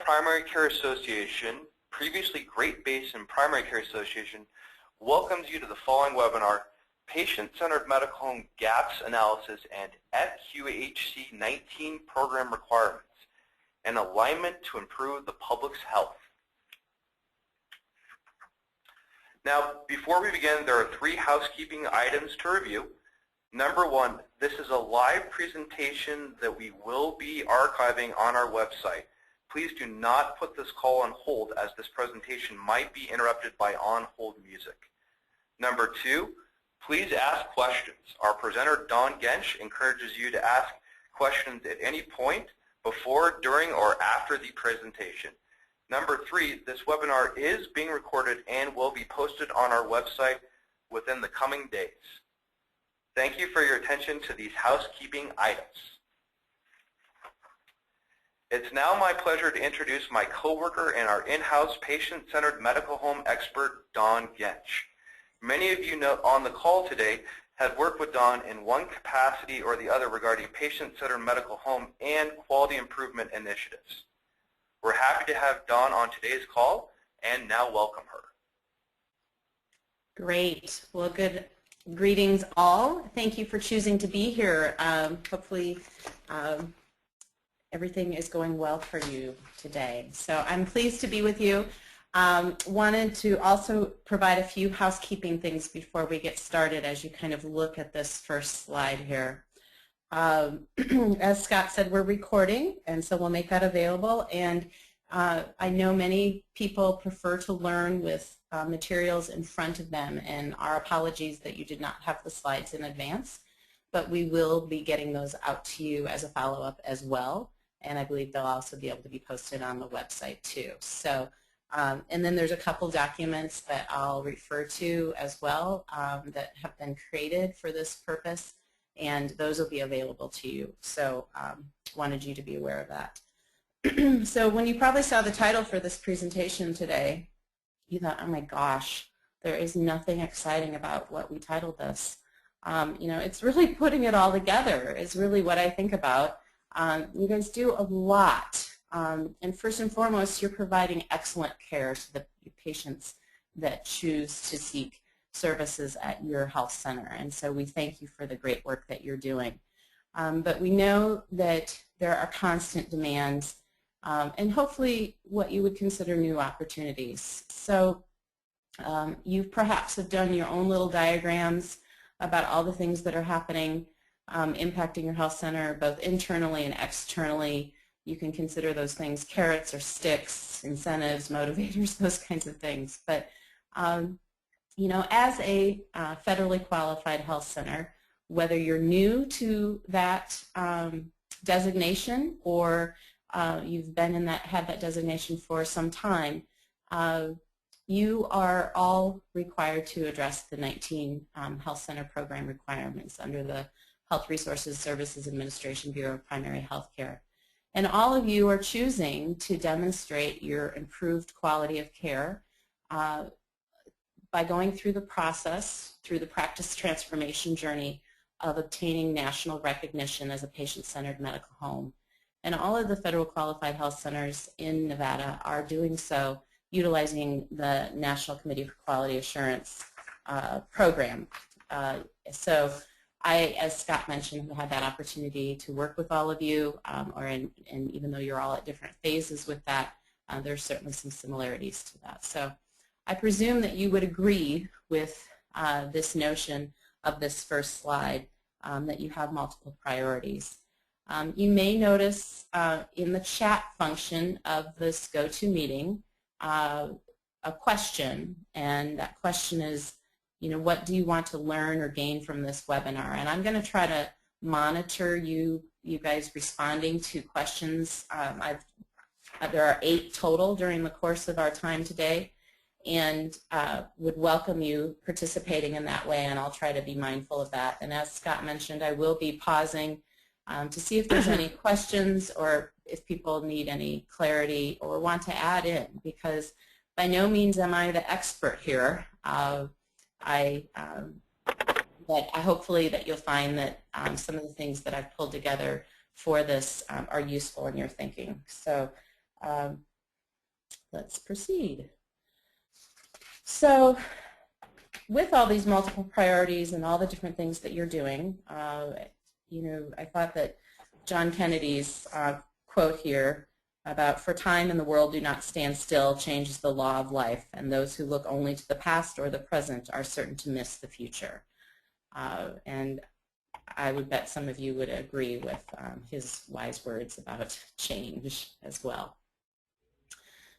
Primary Care Association, previously Great Basin Primary Care Association, welcomes you to the following webinar, Patient-Centered Medical Home Gaps Analysis and FQHC 19 Program Requirements, an alignment to improve the public's health. Now, before we begin, there are 3 housekeeping items to review. Number 1, this is a live presentation that we will be archiving on our website. Please do not put this call on hold, as this presentation might be interrupted by on-hold music. Number 2, please ask questions. Our presenter, Don Gensch, encourages you to ask questions at any point before, during, or after the presentation. Number 3, this webinar is being recorded and will be posted on our website within the coming days. Thank you for your attention to these housekeeping items. It's now my pleasure to introduce my coworker and our in-house patient-centered medical home expert, Don Gensch. Many of you know on the call today have worked with Don in one capacity or the other regarding patient-centered medical home and quality improvement initiatives. We're happy to have Dawn on today's call, and now welcome her. Great. Well, good greetings all. Thank you for choosing to be here. Hopefully everything is going well for you today. So I'm pleased to be with you. Wanted to also provide a few housekeeping things before we get started as you kind of look at this first slide here. As Scott said, we're recording, and so we'll make that available. And I know many people prefer to learn with materials in front of them, and our apologies that you did not have the slides in advance, but we will be getting those out to you as a follow-up as well, and I believe they'll also be able to be posted on the website too. So, and then there's a couple documents that I'll refer to as well that have been created for this purpose, and those will be available to you. So wanted you to be aware of that. So when you probably saw the title for this presentation today, you thought, oh my gosh, there is nothing exciting about what we titled this. You know, it's really putting it all together is really what I think about. You guys do a lot. And first and foremost, you're providing excellent care to the patients that choose to seek services at your health center. And so we thank you for the great work that you're doing. But we know that there are constant demands and hopefully what you would consider new opportunities. So you perhaps have done your own little diagrams about all the things that are happening impacting your health center, both internally and externally. You can consider those things carrots or sticks, incentives, motivators, those kinds of things. But you know, as a federally qualified health center, whether you're new to that designation or you've been in that, had that designation for some time, you are all required to address the 19 health center program requirements under the Health Resources Services Administration Bureau of Primary Health Care. And all of you are choosing to demonstrate your improved quality of care by going through the process, through the practice transformation journey of obtaining national recognition as a patient-centered medical home. And all of the federal qualified health centers in Nevada are doing so utilizing the National Committee for Quality Assurance program. So I, as Scott mentioned, have had that opportunity to work with all of you, and even though you're all at different phases with that, there's certainly some similarities to that. So I presume that you would agree with this notion of this first slide, that you have multiple priorities. You may notice in the chat function of this GoToMeeting a question, and that question is, you know, what do you want to learn or gain from this webinar? And I'm going to try to monitor you guys responding to questions. There are 8 total during the course of our time today, and would welcome you participating in that way, and I'll try to be mindful of that. And as Scott mentioned, I will be pausing to see if there's any questions or if people need any clarity or want to add in, because by no means am I the expert here. But hopefully that you'll find that some of the things that I've pulled together for this are useful in your thinking. So let's proceed. So with all these multiple priorities and all the different things that you're doing, you know, I thought that John Kennedy's quote here about "for time and the world do not stand still changes the law of life, and those who look only to the past or the present are certain to miss the future." And I would bet some of you would agree with his wise words about change as well.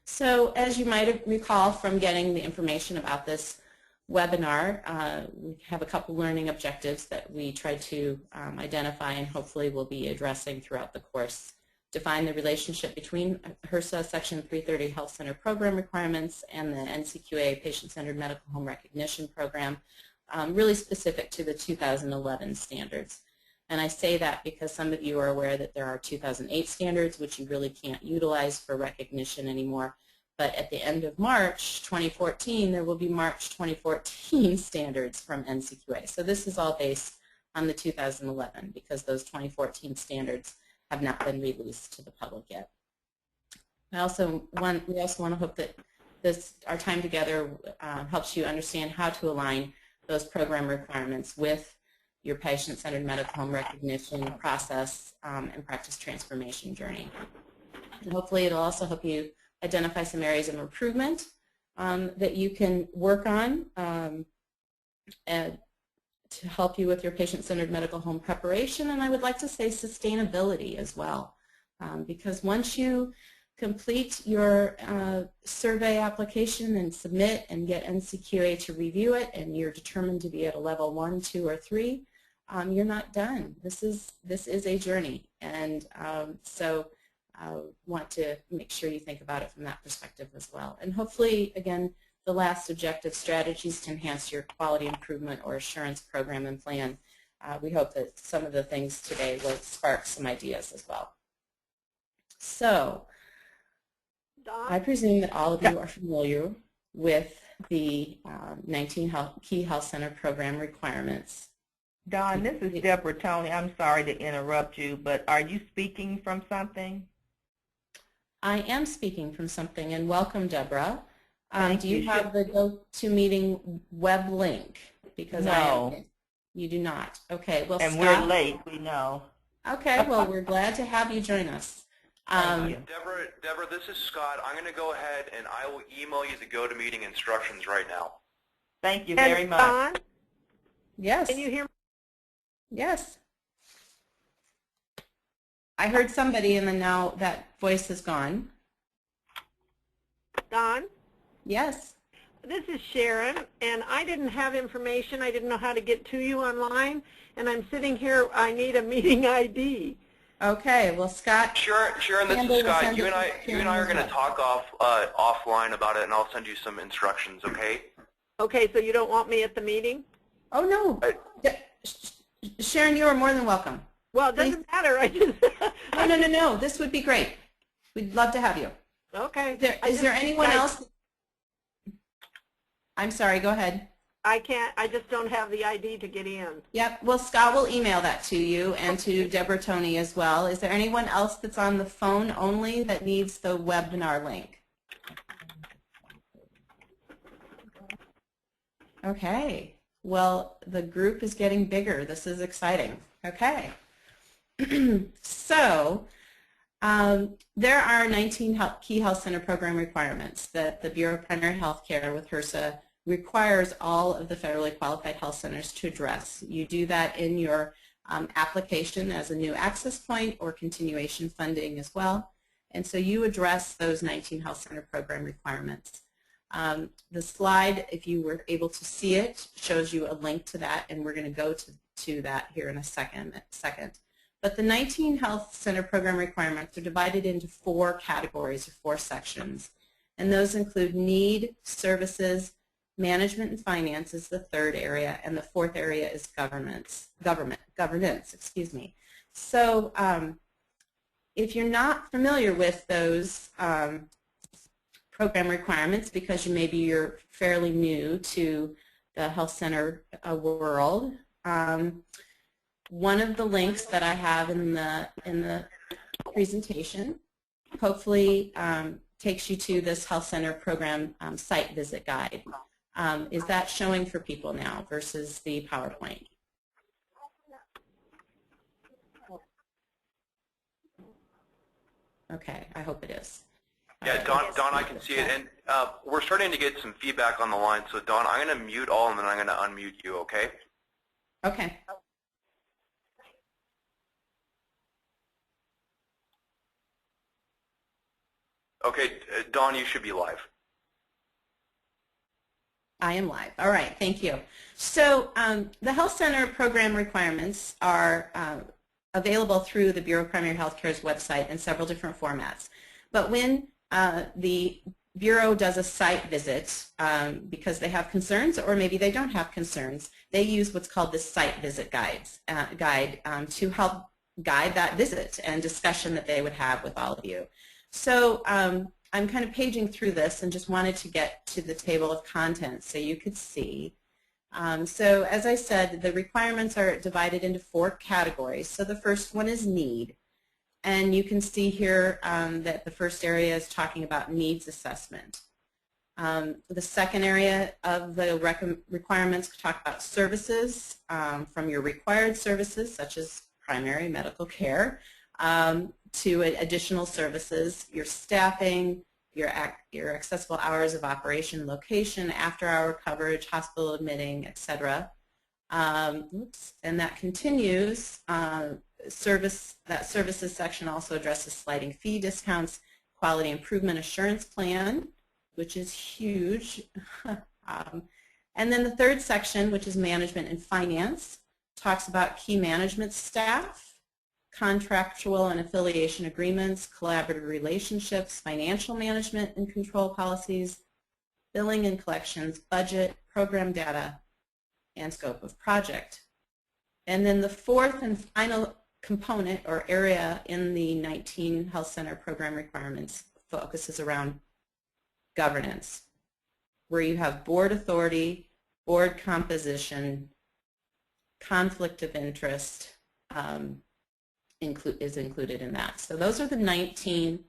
So as you might recall from getting the information about this webinar, we have a couple learning objectives that we tried to identify and hopefully we'll be addressing throughout the course. Define the relationship between HRSA Section 330 Health Center Program requirements and the NCQA Patient-Centered Medical Home Recognition Program, really specific to the 2011 standards. And I say that because some of you are aware that there are 2008 standards which you really can't utilize for recognition anymore. But at the end of March 2014, there will be March 2014 standards from NCQA. So this is all based on the 2011 because those 2014 standards have not been released to the public yet. We also want to hope that our time together helps you understand how to align those program requirements with your patient-centered medical home recognition process and practice transformation journey. And hopefully it'll also help you identify some areas of improvement that you can work on and to help you with your patient-centered medical home preparation, and I would like to say sustainability as well, because once you complete your survey application and submit and get NCQA to review it and you're determined to be at a level 1, 2, or 3, you're not done. This is a journey, and so I want to make sure you think about it from that perspective as well. And hopefully, again, the last objective, strategies to enhance your quality improvement or assurance program and plan. We hope that some of the things today will spark some ideas as well. So, I presume that all of you are familiar with the 19 Key Health Center program requirements. Dawn, this is Deborah Tony. I'm sorry to interrupt you, but are you speaking from something? I am speaking from something, and welcome, Deborah. Do you you. have the GoToMeeting web link? Because No. You do not. Okay, well, And Scott, we're late, we know. Okay, well, we're glad to have you join us. Thank you. Deborah, this is Scott. I'm going to go ahead and I will email you the GoToMeeting instructions right now. Thank you very much. Dawn, Yes. can you hear me? Yes. I heard somebody, and then now that voice is gone. Dawn, Yes. this is Sharon, and I didn't have information. I didn't know how to get to you online, and I'm sitting here. I need a meeting ID. Okay, well, Scott. Sharon, this Campbell is will Scott. send You it and I to Sharon are as going to well. talk offline about it, and I'll send you some instructions. Okay? Okay, so you don't want me at the meeting? Oh, no. Sharon, you are more than welcome. Well, it doesn't matter. I just No. This would be great. We'd love to have you. Okay. Is there anyone else? I'm sorry, go ahead. I can't. I just don't have the ID to get in. Yep, well, Scott will email that to you and to Deborah Tony as well. Is there anyone else that's on the phone only that needs the webinar link? Okay, well, the group is getting bigger. This is exciting. Okay, so there are 19 Key Health Center program requirements that the Bureau of Primary Health Care with HRSA requires all of the federally qualified health centers to address. You do that in your application as a new access point or continuation funding as well. And so you address those 19 health center program requirements. The slide, if you were able to see it, shows you a link to that, and we're going to go to that here in a second. But the 19 health center program requirements are divided into 4 categories or 4 sections. And those include need, services, management and finance is the 3rd area, and the 4th area is governance, excuse me. So if you're not familiar with those program requirements because maybe you're fairly new to the health center world, one of the links that I have in the presentation hopefully takes you to this health center program site visit guide. Is that showing for people now versus the PowerPoint? Okay, I hope it is. Yeah, Dawn, I can see it, and we're starting to get some feedback on the line. So, Dawn, I'm going to mute all, and then I'm going to unmute you. Okay? Okay. Okay, Dawn, you should be live. I am live. All right, thank you. So the health center program requirements are available through the Bureau of Primary Health Care's website in several different formats. But when the Bureau does a site visit because they have concerns, or maybe they don't have concerns, they use what's called the site visit guide to help guide that visit and discussion that they would have with all of you. So I'm kind of paging through this and just wanted to get to the table of contents so you could see. So as I said, the requirements are divided into 4 categories. So the first one is need. And you can see here that the first area is talking about needs assessment. The second area of the requirements talk about services, from your required services such as primary medical care to additional services, your staffing, your accessible hours of operation, location, after-hour coverage, hospital admitting, etc. And that continues. That services section also addresses sliding fee discounts, quality improvement assurance plan, which is huge. And then the third section, which is management and finance, talks about key management staff, contractual and affiliation agreements, collaborative relationships, financial management and control policies, billing and collections, budget, program data, and scope of project. And then the fourth and final component or area in the 19 Health Center program requirements focuses around governance, where you have board authority, board composition, conflict of interest, is included in that. So those are the 19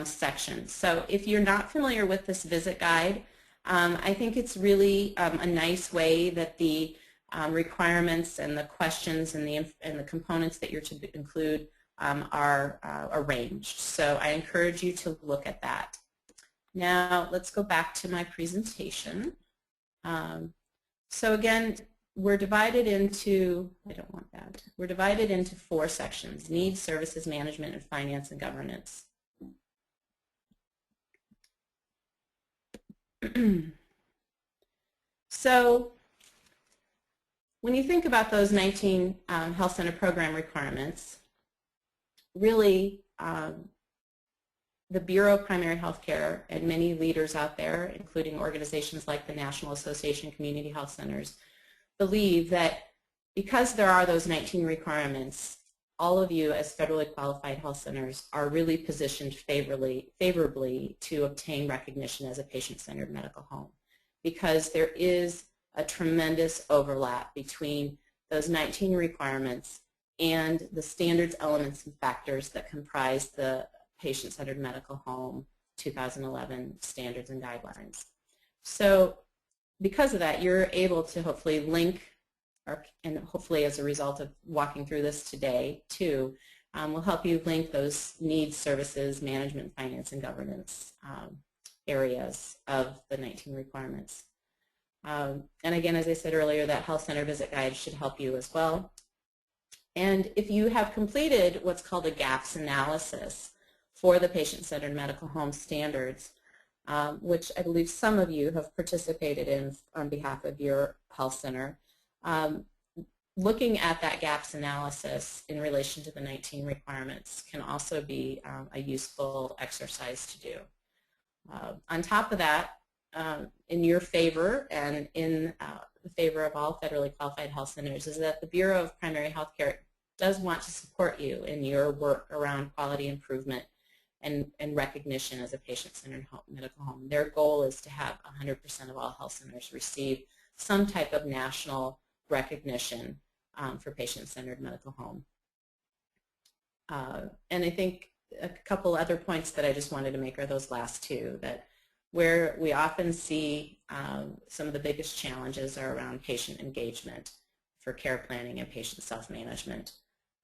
sections. So if you're not familiar with this visit guide, I think it's really a nice way that the requirements and the questions and the components that you're to include are arranged. So I encourage you to look at that. Now let's go back to my presentation. So again, we're divided into, we're divided into 4 sections: needs, services, management, and finance and governance. So when you think about those 19 health center program requirements, really the Bureau of Primary Health Care and many leaders out there, including organizations like the National Association of Community Health Centers, believe that because there are those 19 requirements, all of you as federally qualified health centers are really positioned favorably to obtain recognition as a patient-centered medical home, because there is a tremendous overlap between those 19 requirements and the standards, elements, and factors that comprise the Patient-Centered Medical Home 2011 standards and guidelines. So because of that, you're able to hopefully link, and hopefully as a result of walking through this today too, will help you link those needs, services, management, finance, and governance areas of the 19 requirements. And again, as I said earlier, that health center visit guide should help you as well. And if you have completed what's called a gaps analysis for the patient-centered medical home standards, which I believe some of you have participated in on behalf of your health center, looking at that gaps analysis in relation to the 19 requirements can also be a useful exercise to do. On top of that, in your favor and in the favor of all federally qualified health centers, is that the Bureau of Primary Health Care does want to support you in your work around quality improvement and recognition as a patient-centered medical home. Their goal is to have 100% of all health centers receive some type of national recognition for patient-centered medical home. And I think a couple other points that I just wanted to make are those last two, that where we often see some of the biggest challenges are around patient engagement for care planning and patient self-management.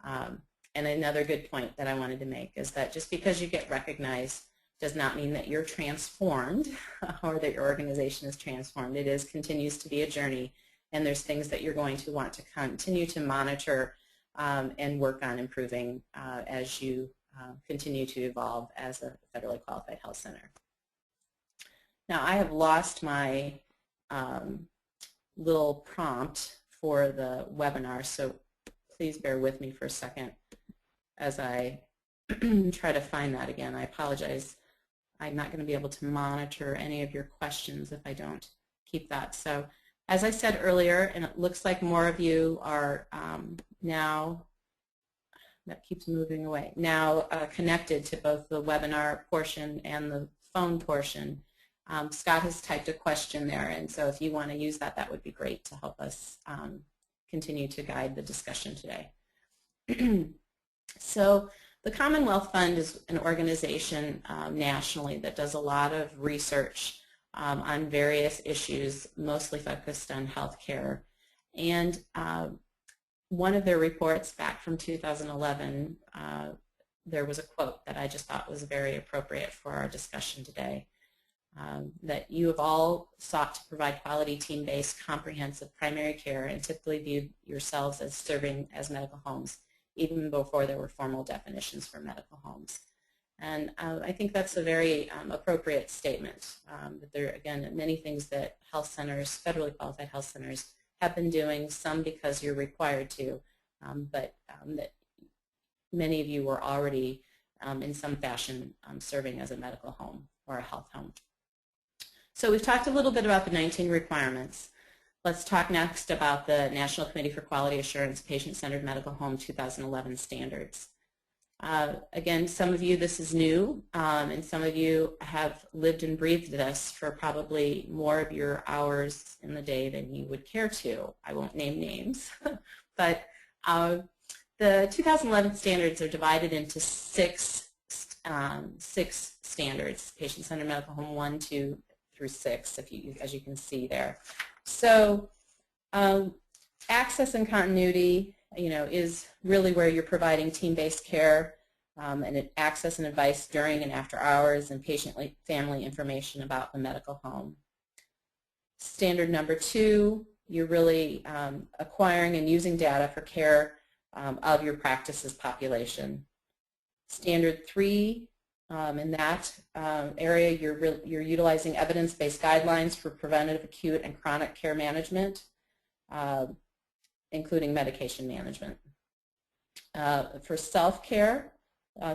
And another good point that I wanted to make is that just because you get recognized does not mean that you're transformed or that your organization is transformed. It continues to be a journey, and there's things that you're going to want to continue to monitor and work on improving as you continue to evolve as a federally qualified health center. Now, I have lost my little prompt for the webinar, so please bear with me for a second as I try to find that again. I apologize. I'm not going to be able to monitor any of your questions if I don't keep that. So as I said earlier, and it looks like more of you are now, that keeps moving away, now connected to both the webinar portion and the phone portion. Scott has typed a question there, and so if you want to use that, that would be great to help us continue to guide the discussion today. So the Commonwealth Fund is an organization nationally that does a lot of research on various issues, mostly focused on healthcare. And one of their reports back from 2011, there was a quote that I just thought was very appropriate for our discussion today. That you have all sought to provide quality team-based comprehensive primary care and typically viewed yourselves as serving as medical homes even before there were formal definitions for medical homes. And I think that's a very appropriate statement. That there are, again, many things that health centers, federally qualified health centers, have been doing, some because you're required to, but that many of you were already in some fashion serving as a medical home or a health home. So we've talked a little bit about the 19 requirements. Let's talk next about the National Committee for Quality Assurance Patient-Centered Medical Home 2011 standards. Again, some of you, this is new, and some of you have lived and breathed this for probably more of your hours in the day than you would care to. I won't name names, but the 2011 standards are divided into six standards: patient-centered medical home 1, 2, through 6, as you can see there. So access and continuity, is really where you're providing team-based care and access and advice during and after hours, and patient-family information about the medical home. Standard number 2, you're really acquiring and using data for care of your practice's population. Standard 3, in that area, you're utilizing evidence-based guidelines for preventative, acute, and chronic care management, including medication management. For self-care,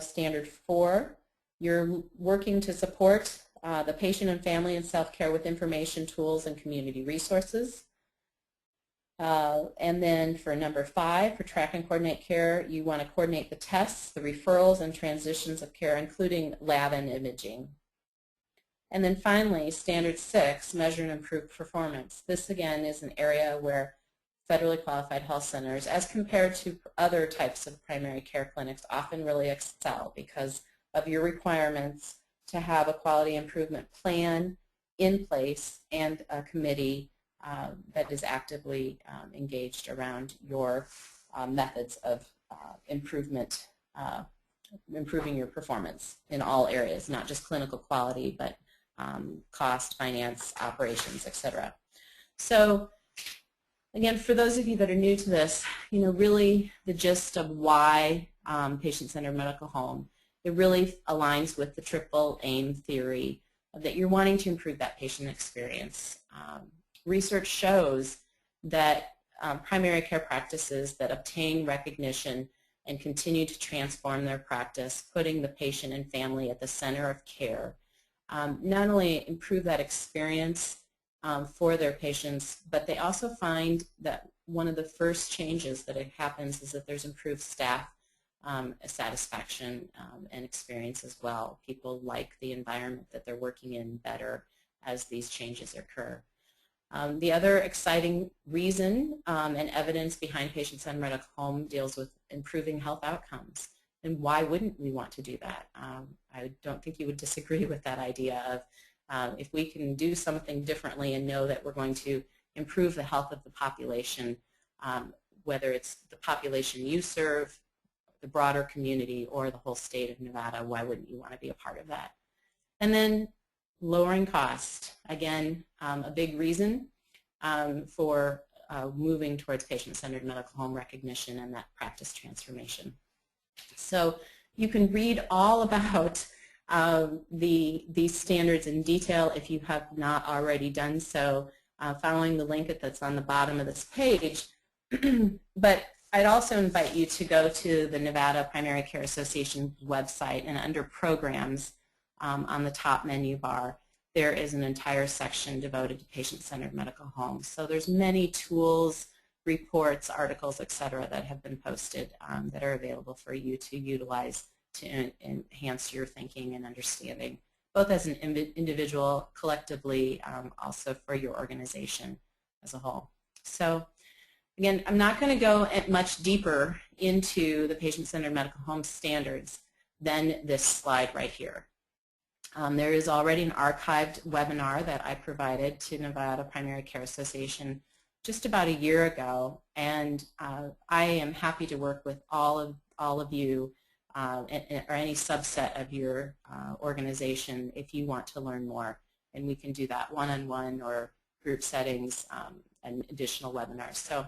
standard 4, you're working to support the patient and family in self-care with information, tools, and community resources. And then for number 5, for track and coordinate care, you want to coordinate the tests, the referrals, and transitions of care, including lab and imaging. And then finally, standard 6, measure and improve performance. This again is an area where federally qualified health centers, as compared to other types of primary care clinics, often really excel because of your requirements to have a quality improvement plan in place and a committee that is actively engaged around your methods of improving your performance in all areas, not just clinical quality, but cost, finance, operations, etc. So again, for those of you that are new to this, really the gist of why patient-centered medical home, it really aligns with the triple aim theory that you're wanting to improve that patient experience. Research shows that primary care practices that obtain recognition and continue to transform their practice, putting the patient and family at the center of care, not only improve that experience for their patients, but they also find that one of the first changes that happens is that there's improved staff satisfaction and experience as well. People like the environment that they're working in better as these changes occur. The other exciting reason and evidence behind patient-centered medical home deals with improving health outcomes. And why wouldn't we want to do that? I don't think you would disagree with that idea of if we can do something differently and know that we're going to improve the health of the population, whether it's the population you serve, the broader community, or the whole state of Nevada, why wouldn't you want to be a part of that? And then lowering cost, again, a big reason for moving towards patient-centered medical home recognition and that practice transformation. So you can read all about these standards in detail if you have not already done so, following the link that's on the bottom of this page. But I'd also invite you to go to the Nevada Primary Care Association website, and under Programs on the top menu bar, there is an entire section devoted to patient-centered medical homes. So there's many tools, reports, articles, etc. that have been posted that are available for you to utilize to enhance your thinking and understanding, both as an individual, collectively, also for your organization as a whole. So again, I'm not going to go much deeper into the patient-centered medical home standards than this slide right here. There is already an archived webinar that I provided to Nevada Primary Care Association just about a year ago, and I am happy to work with all of you or any subset of your organization if you want to learn more, and we can do that one-on-one or group settings and additional webinars. So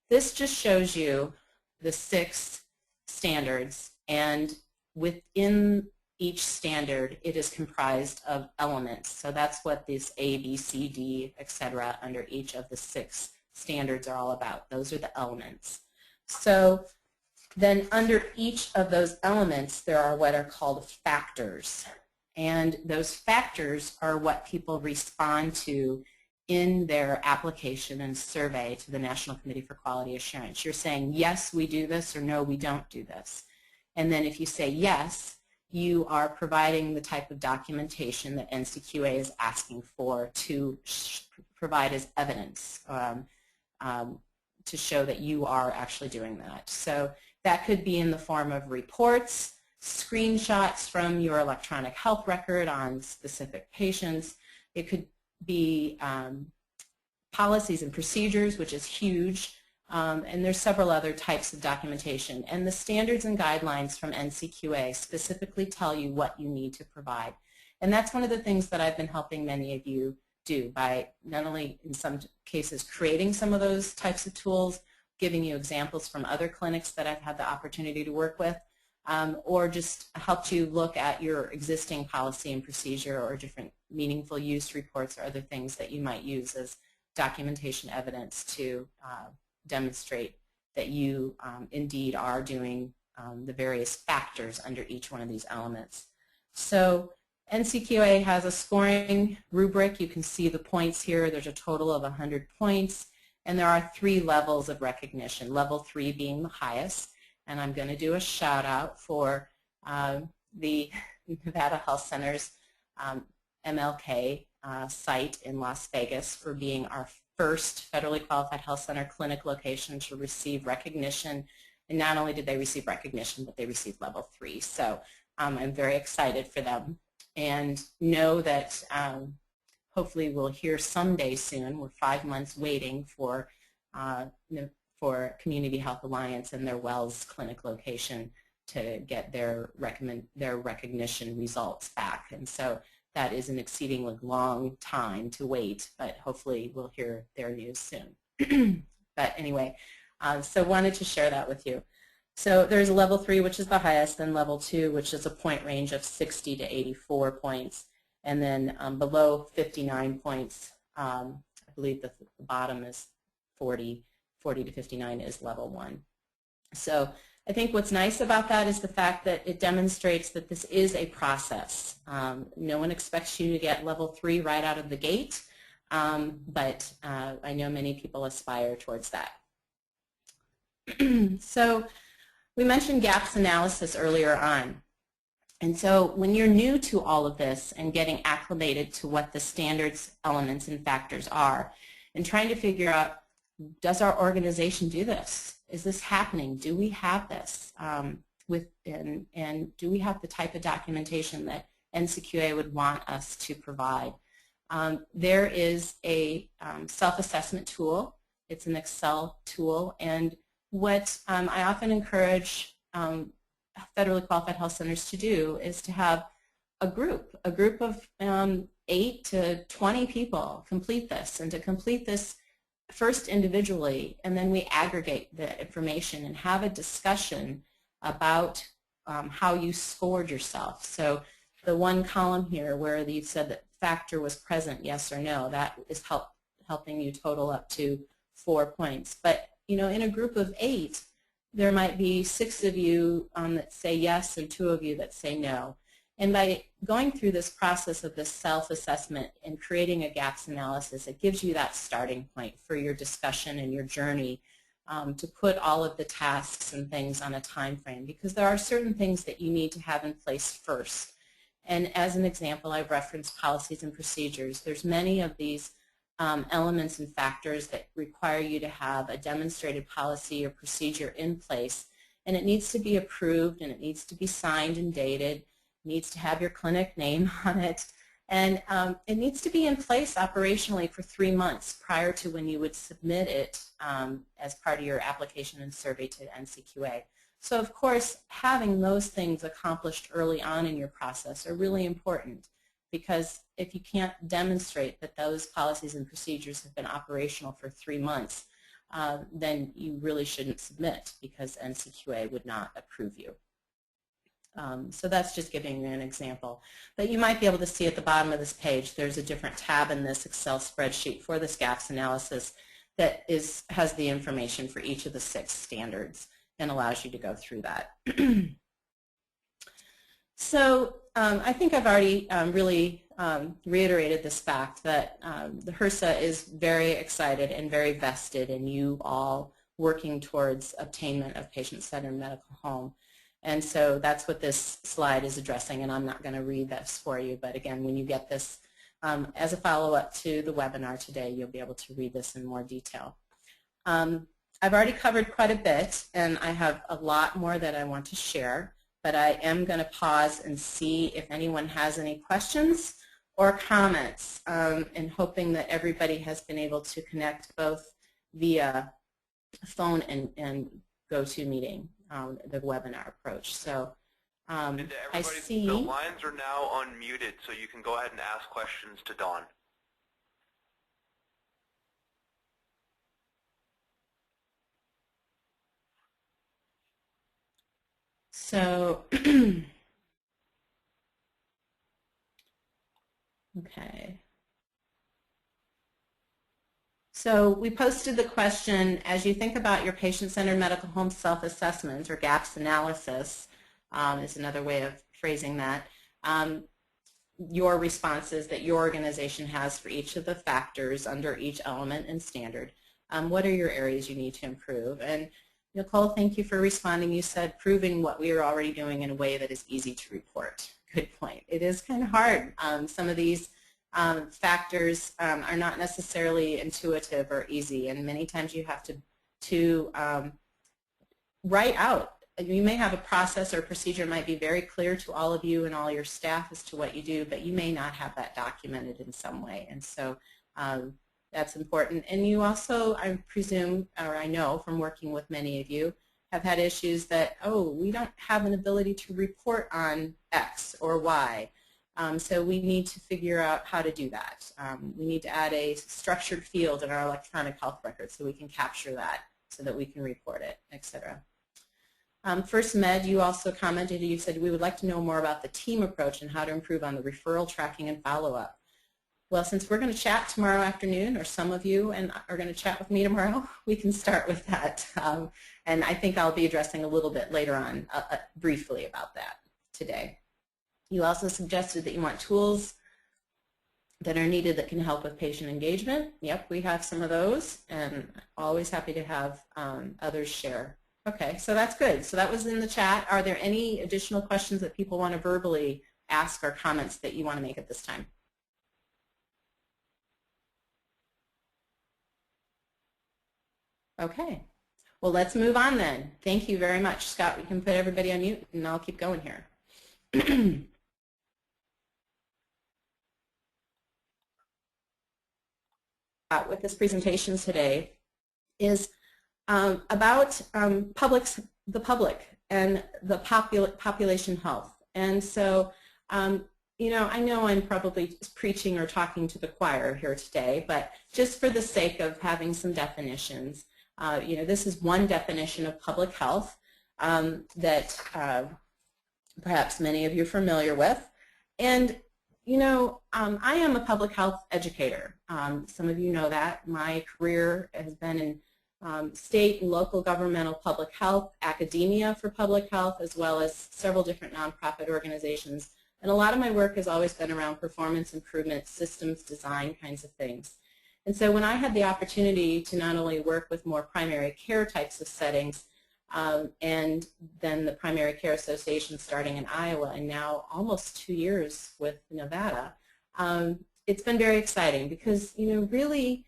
this just shows you the 6 standards, and within each standard it is comprised of elements. So that's what this A, B, C, D, etc. under each of the 6 standards are all about. Those are the elements. So then under each of those elements there are what are called factors, and those factors are what people respond to in their application and survey to the National Committee for Quality Assurance. You're saying, yes, we do this, or no, we don't do this. And then if you say yes, you are providing the type of documentation that NCQA is asking for to provide as evidence to show that you are actually doing that. So that could be in the form of reports, screenshots from your electronic health record on specific patients. It could be policies and procedures, which is huge, and there's several other types of documentation. And the standards and guidelines from NCQA specifically tell you what you need to provide. And that's one of the things that I've been helping many of you do by not only in some cases creating some of those types of tools, giving you examples from other clinics that I've had the opportunity to work with, or just helped you look at your existing policy and procedure or different meaningful use reports or other things that you might use as documentation evidence to demonstrate that you indeed are doing the various factors under each one of these elements. So NCQA has a scoring rubric. You can see the points here. There's a total of 100 points, and there are 3 levels of recognition, level 3 being the highest. And I'm going to do a shout out for the Nevada Health Center's MLK site in Las Vegas for being our first federally qualified health center clinic location to receive recognition. And not only did they receive recognition, but they received level 3. So I'm very excited for them, and know that hopefully we'll hear someday soon. We're 5 months waiting for Community Health Alliance and their Wells Clinic location to get their recognition results back. And so that is an exceedingly long time to wait, but hopefully we'll hear their news soon. But anyway, so wanted to share that with you. So there's level 3, which is the highest, and level 2, which is a point range of 60 to 84 points, and then below 59 points, I believe the bottom is 40 to 59 is level 1. So I think what's nice about that is the fact that it demonstrates that this is a process. No one expects you to get level 3 right out of the gate, but I know many people aspire towards that. So we mentioned gaps analysis earlier on. And so when you're new to all of this and getting acclimated to what the standards, elements, and factors are, and trying to figure out, does our organization do this? Is this happening? Do we have this? and do we have the type of documentation that NCQA would want us to provide. There is a self-assessment tool. It's an Excel tool, and what I often encourage federally qualified health centers to do is to have a group of 8 to 20 people complete this, and to complete this first individually, and then we aggregate the information and have a discussion about how you scored yourself. So the one column here where you said that factor was present, yes or no, that is helping you total up to 4 points. But in a group of 8, there might be 6 of you that say yes and 2 of you that say no. And by going through this process of this self-assessment and creating a gaps analysis, it gives you that starting point for your discussion and your journey to put all of the tasks and things on a time frame, because there are certain things that you need to have in place first. And as an example, I've referenced policies and procedures. There's many of these elements and factors that require you to have a demonstrated policy or procedure in place, and it needs to be approved, and it needs to be signed and dated. Needs to have your clinic name on it, and it needs to be in place operationally for 3 months prior to when you would submit it as part of your application and survey to NCQA. So of course, having those things accomplished early on in your process are really important, because if you can't demonstrate that those policies and procedures have been operational for 3 months, then you really shouldn't submit, because NCQA would not approve you. So that's just giving you an example. But you might be able to see at the bottom of this page, there's a different tab in this Excel spreadsheet for this gaps analysis that has the information for each of the 6 standards and allows you to go through that. So I think I've already really reiterated this fact that the HRSA is very excited and very vested in you all working towards attainment of patient-centered medical home. And so that's what this slide is addressing, and I'm not going to read this for you, but again, when you get this as a follow-up to the webinar today, you'll be able to read this in more detail. I've already covered quite a bit, and I have a lot more that I want to share, but I am going to pause and see if anyone has any questions or comments, and hoping that everybody has been able to connect both via phone and GoToMeeting, the webinar approach. So I see the lines are now unmuted, so you can go ahead and ask questions to Dawn. So okay. So we posted the question, as you think about your patient-centered medical home self-assessment, or gaps analysis is another way of phrasing that, your responses that your organization has for each of the factors under each element and standard. What are your areas you need to improve? And Nicole, thank you for responding. You said proving what we are already doing in a way that is easy to report. Good point. It is kind of hard. Some of these factors are not necessarily intuitive or easy, and many times you have to write out. You may have a process or procedure might be very clear to all of you and all your staff as to what you do, but you may not have that documented in some way, and so that's important. And you also, I presume, or I know from working with many of you, have had issues that, oh, we don't have an ability to report on X or Y. So we need to figure out how to do that. We need to add a structured field in our electronic health record so we can capture that so that we can report it, etc. First Med, you also commented, you said we would like to know more about the team approach and how to improve on the referral, tracking, and follow-up. Well, since we're going to chat tomorrow afternoon, or some of you are going to chat with me tomorrow, we can start with that. And I think I'll be addressing a little bit later on briefly about that today. You also suggested that you want tools that are needed that can help with patient engagement. Yep, we have some of those, and always happy to have others share. Okay, so that's good. So that was in the chat. Are there any additional questions that people want to verbally ask or comments that you want to make at this time? Okay. Well, let's move on then. Thank you very much. Scott, we can put everybody on mute, and I'll keep going here. With this presentation today is about the public and the population health. And so, you know I'm probably preaching or talking to the choir here today, but just for the sake of having some definitions, you know, this is one definition of public health that perhaps many of you are familiar with. And you know, I am a public health educator. Some of you know that. My career has been in state and local governmental public health, academia for public health, as well as several different nonprofit organizations. And a lot of my work has always been around performance improvement, systems design kinds of things. And so when I had the opportunity to not only work with more primary care types of settings, and then the Primary Care Association starting in Iowa, and now almost 2 years with Nevada, it's been very exciting because, you know, really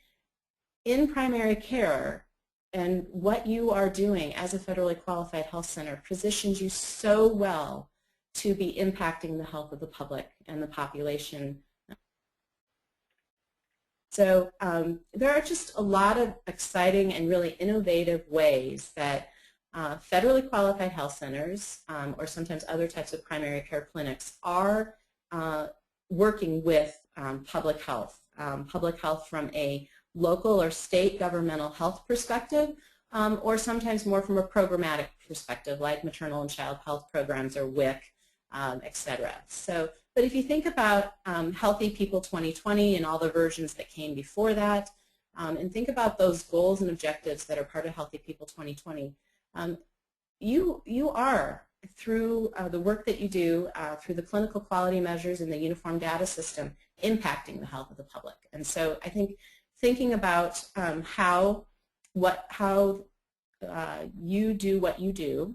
in primary care and what you are doing as a federally qualified health center positions you so well to be impacting the health of the public and the population. So there are just a lot of exciting and really innovative ways that federally qualified health centers or sometimes other types of primary care clinics are working with public health from a local or state governmental health perspective, or sometimes more from a programmatic perspective like maternal and child health programs or WIC, etc. So, but if you think about Healthy People 2020 and all the versions that came before that, and think about those goals and objectives that are part of Healthy People 2020, you are, through the work that you do, through the clinical quality measures and the uniform data system, impacting the health of the public. And so I think thinking about how you do what you do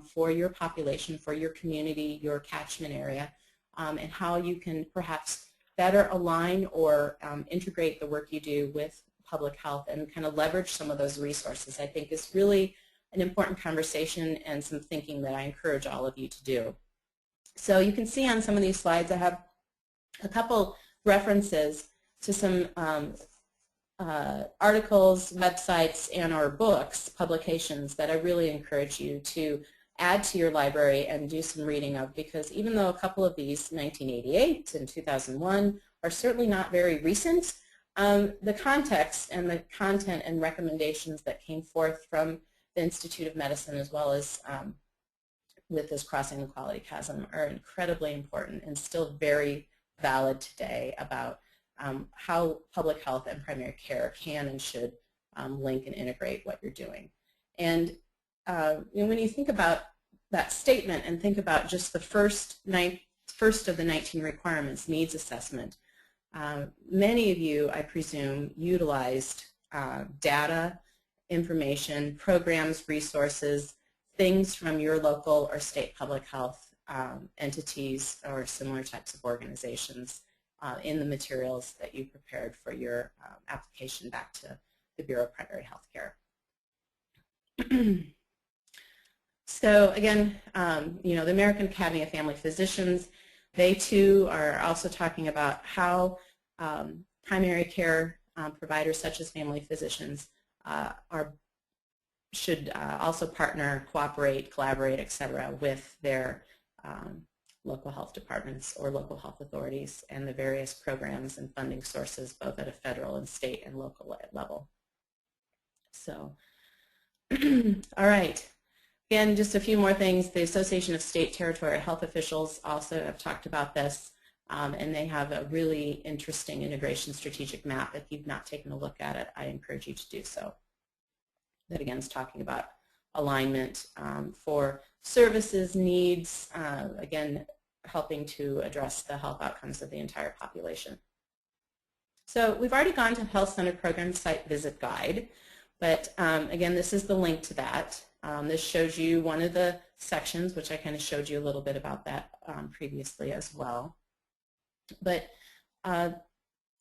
for your population, for your community, your catchment area, and how you can perhaps better align or integrate the work you do with public health and kind of leverage some of those resources, I think is really an important conversation and some thinking that I encourage all of you to do. So you can see on some of these slides I have a couple references to some articles, websites, and or books, publications that I really encourage you to add to your library and do some reading of, because even though a couple of these, 1988 and 2001, are certainly not very recent, the context and the content and recommendations that came forth from the Institute of Medicine, as well as with this Crossing the Quality Chasm, are incredibly important and still very valid today about how public health and primary care can and should link and integrate what you're doing. And you know, when you think about that statement and think about just the first of the 19 requirements, needs assessment, many of you, I presume, utilized data, information, programs, resources, things from your local or state public health entities or similar types of organizations in the materials that you prepared for your application back to the Bureau of Primary Health Care. So again, you know, the American Academy of Family Physicians, they too are also talking about how primary care providers such as family physicians should also partner, cooperate, collaborate, etc. with their local health departments or local health authorities and the various programs and funding sources both at a federal and state and local level. So, all right. Again, just a few more things. The Association of State Territorial Health Officials also have talked about this, and they have a really interesting integration strategic map. If you've not taken a look at it, I encourage you to do so. That again is talking about alignment for services, needs, again, helping to address the health outcomes of the entire population. So we've already gone to Health Center Program Site Visit Guide, but again, this is the link to that. This shows you one of the sections, which I kind of showed you a little bit about that previously as well. But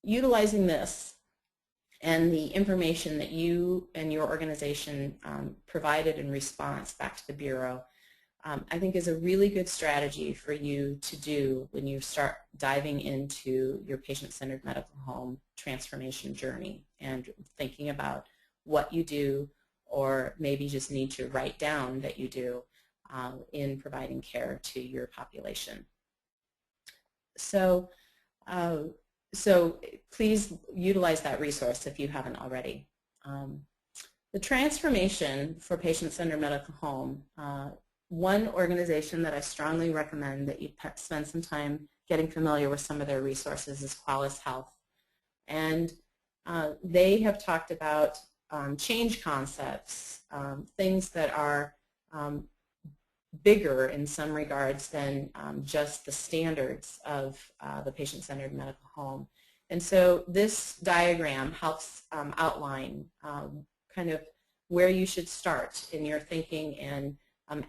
utilizing this, and the information that you and your organization provided in response back to the Bureau, I think is a really good strategy for you to do when you start diving into your patient-centered medical home transformation journey and thinking about what you do, or maybe just need to write down that you do in providing care to your population. So, so please utilize that resource if you haven't already. The transformation for patient-centered medical home, one organization that I strongly recommend that you spend some time getting familiar with some of their resources is Qualis Health. And they have talked about change concepts, things that are bigger in some regards than just the standards of the patient-centered medical home. And so this diagram helps outline kind of where you should start in your thinking and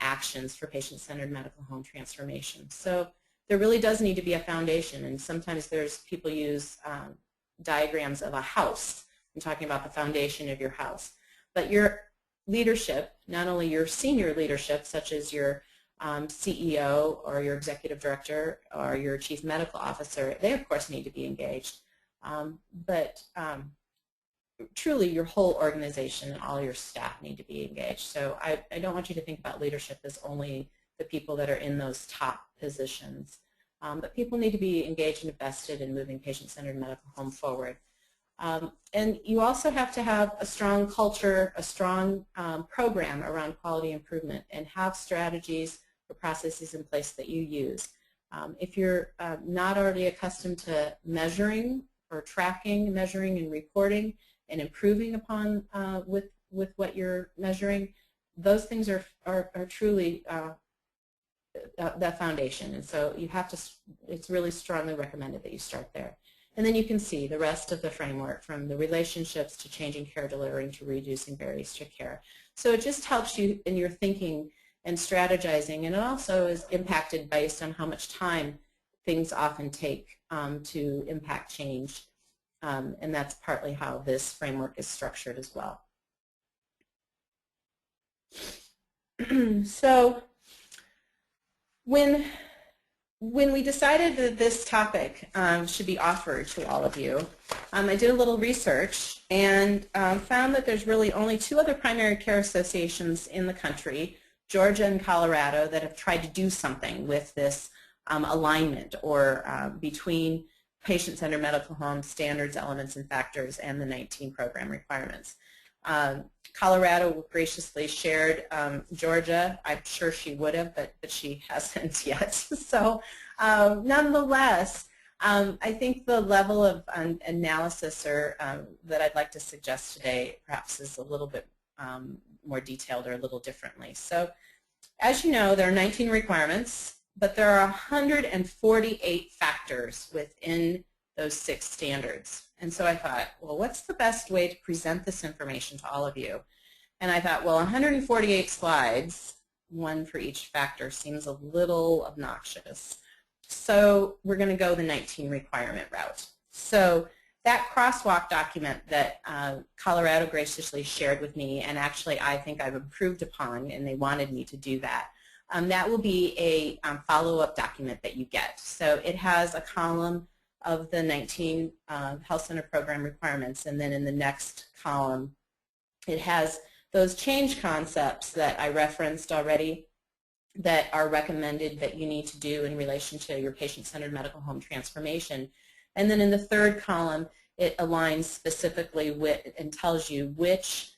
actions for patient-centered medical home transformation. So there really does need to be a foundation, and sometimes there's people use diagrams of a house. I'm talking about the foundation of your house. But your leadership, not only your senior leadership, such as your CEO or your executive director or your chief medical officer, they of course need to be engaged. But truly your whole organization and all your staff need to be engaged. So I don't want you to think about leadership as only the people that are in those top positions. But people need to be engaged and invested in moving patient-centered medical home forward. And you also have to have a strong culture, a strong program around quality improvement, and have strategies or processes in place that you use. If you're not already accustomed to measuring or tracking, measuring and reporting and improving upon with what you're measuring, those things are truly the foundation. And so you have to, it's really strongly recommended that you start there. And then you can see the rest of the framework, from the relationships to changing care delivery to reducing barriers to care. So it just helps you in your thinking and strategizing, and it also is impacted based on how much time things often take to impact change. And that's partly how this framework is structured as well. So when we decided that this topic should be offered to all of you, I did a little research and found that there's really only 2 other primary care associations in the country, Georgia and Colorado, that have tried to do something with this alignment or between patient-centered medical home standards, elements, and factors and the 19 program requirements. Colorado graciously shared Georgia. I'm sure she would have, but she hasn't yet. So nonetheless, I think the level of analysis or, that I'd like to suggest today perhaps is a little bit more detailed or a little differently. So as you know, there are 19 requirements, but there are 148 factors within those 6 standards. And so I thought, well, what's the best way to present this information to all of you? And I thought, well, 148 slides, 1 for each factor, seems a little obnoxious. So we're going to go the 19 requirement route. So that crosswalk document that Colorado graciously shared with me, and actually I think I've improved upon, and they wanted me to do that, that will be a follow-up document that you get. So it has a column of the 19 health center program requirements, and then in the next column it has those change concepts that I referenced already that are recommended that you need to do in relation to your patient-centered medical home transformation. And then in the third column it aligns specifically with and tells you which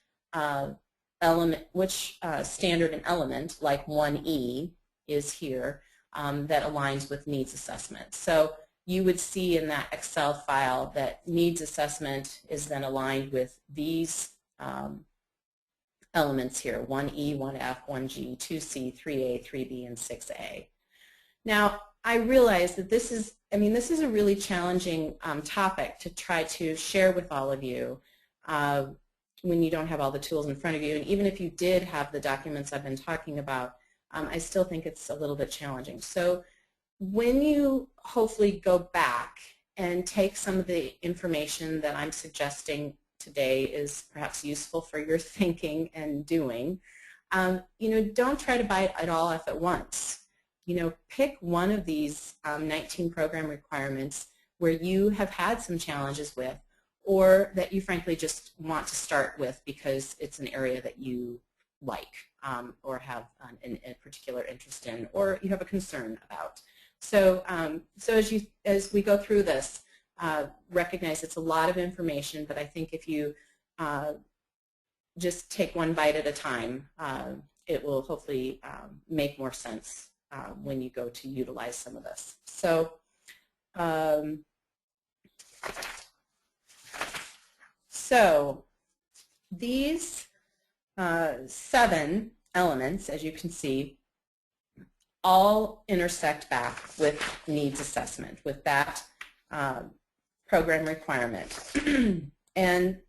element, which standard and element, like 1E is here, that aligns with needs assessment. So you would see in that Excel file that needs assessment is then aligned with these elements here, 1E, 1F, 1G, 2C, 3A, 3B, and 6A. Now, I realize that this is, this is a really challenging topic to try to share with all of you when you don't have all the tools in front of you. And even if you did have the documents I've been talking about, I still think it's a little bit challenging. So when you hopefully go back and take some of the information that I'm suggesting today is perhaps useful for your thinking and doing, don't try to bite it all off at once. Pick one of these 19 program requirements where you have had some challenges with, or that you frankly just want to start with because it's an area that you like or have a particular interest in, or you have a concern about. So, as we go through this, recognize it's a lot of information, but I think if you just take one bite at a time, it will hopefully make more sense when you go to utilize some of this. So these 7 elements, as you can see, all intersect back with needs assessment, with that program requirement. And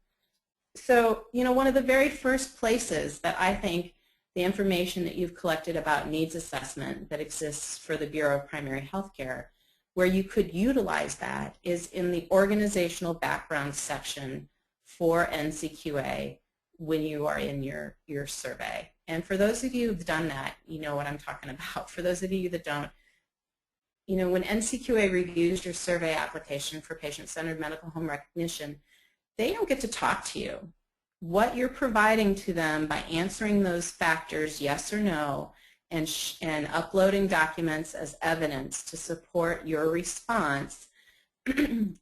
so, one of the very first places that I think the information that you've collected about needs assessment that exists for the Bureau of Primary Health Care, where you could utilize that, is in the organizational background section for NCQA when you are in your survey. And for those of you who've done that, you know what I'm talking about. For those of you that don't, when NCQA reviews your survey application for patient-centered medical home recognition, they don't get to talk to you. What you're providing to them by answering those factors, yes or no, and uploading documents as evidence to support your response,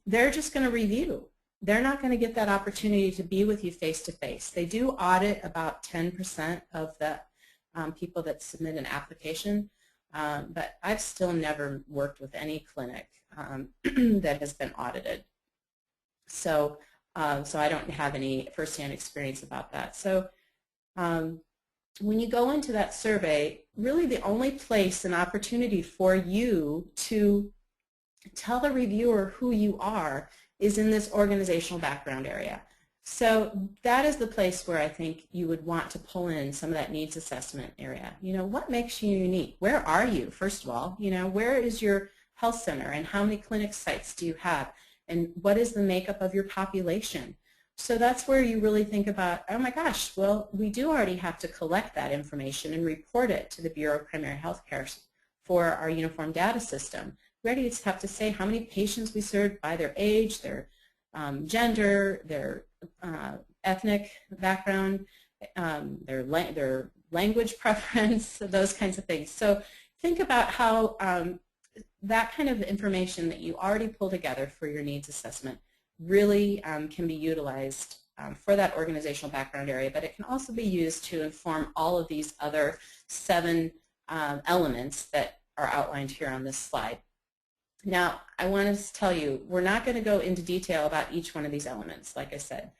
they're just going to review. They're not going to get that opportunity to be with you face-to-face. They do audit about 10% of the people that submit an application, but I've still never worked with any clinic that has been audited. So I don't have any firsthand experience about that. So when you go into that survey, really the only place and opportunity for you to tell the reviewer who you are is in this organizational background area. So that is the place where I think you would want to pull in some of that needs assessment area. What makes you unique? Where are you, first of all? Where is your health center, and how many clinic sites do you have? And what is the makeup of your population? So that's where you really think about, oh my gosh, well, we do already have to collect that information and report it to the Bureau of Primary Health Care for our uniform data system. We already have to say how many patients we served by their age, their gender, their ethnic background, their language preference, those kinds of things. So think about how that kind of information that you already pull together for your needs assessment really can be utilized for that organizational background area, but it can also be used to inform all of these other 7 elements that are outlined here on this slide. Now, I want to tell you, we're not going to go into detail about each one of these elements. Like I said,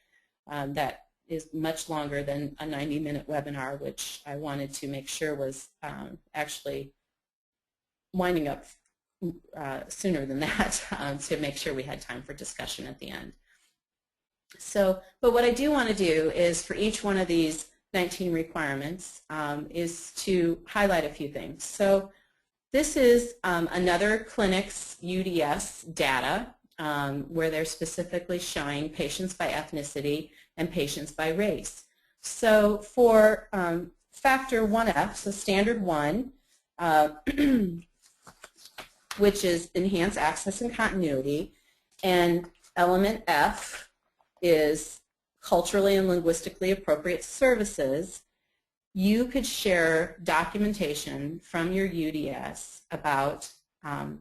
that is much longer than a 90-minute webinar, which I wanted to make sure was actually winding up sooner than that to make sure we had time for discussion at the end. So, but what I do want to do is for each one of these 19 requirements is to highlight a few things. So this is another clinic's UDS data where they're specifically showing patients by ethnicity and patients by race. So for factor 1F, so standard 1, which is enhanced access and continuity, and element F is culturally and linguistically appropriate services, you could share documentation from your UDS about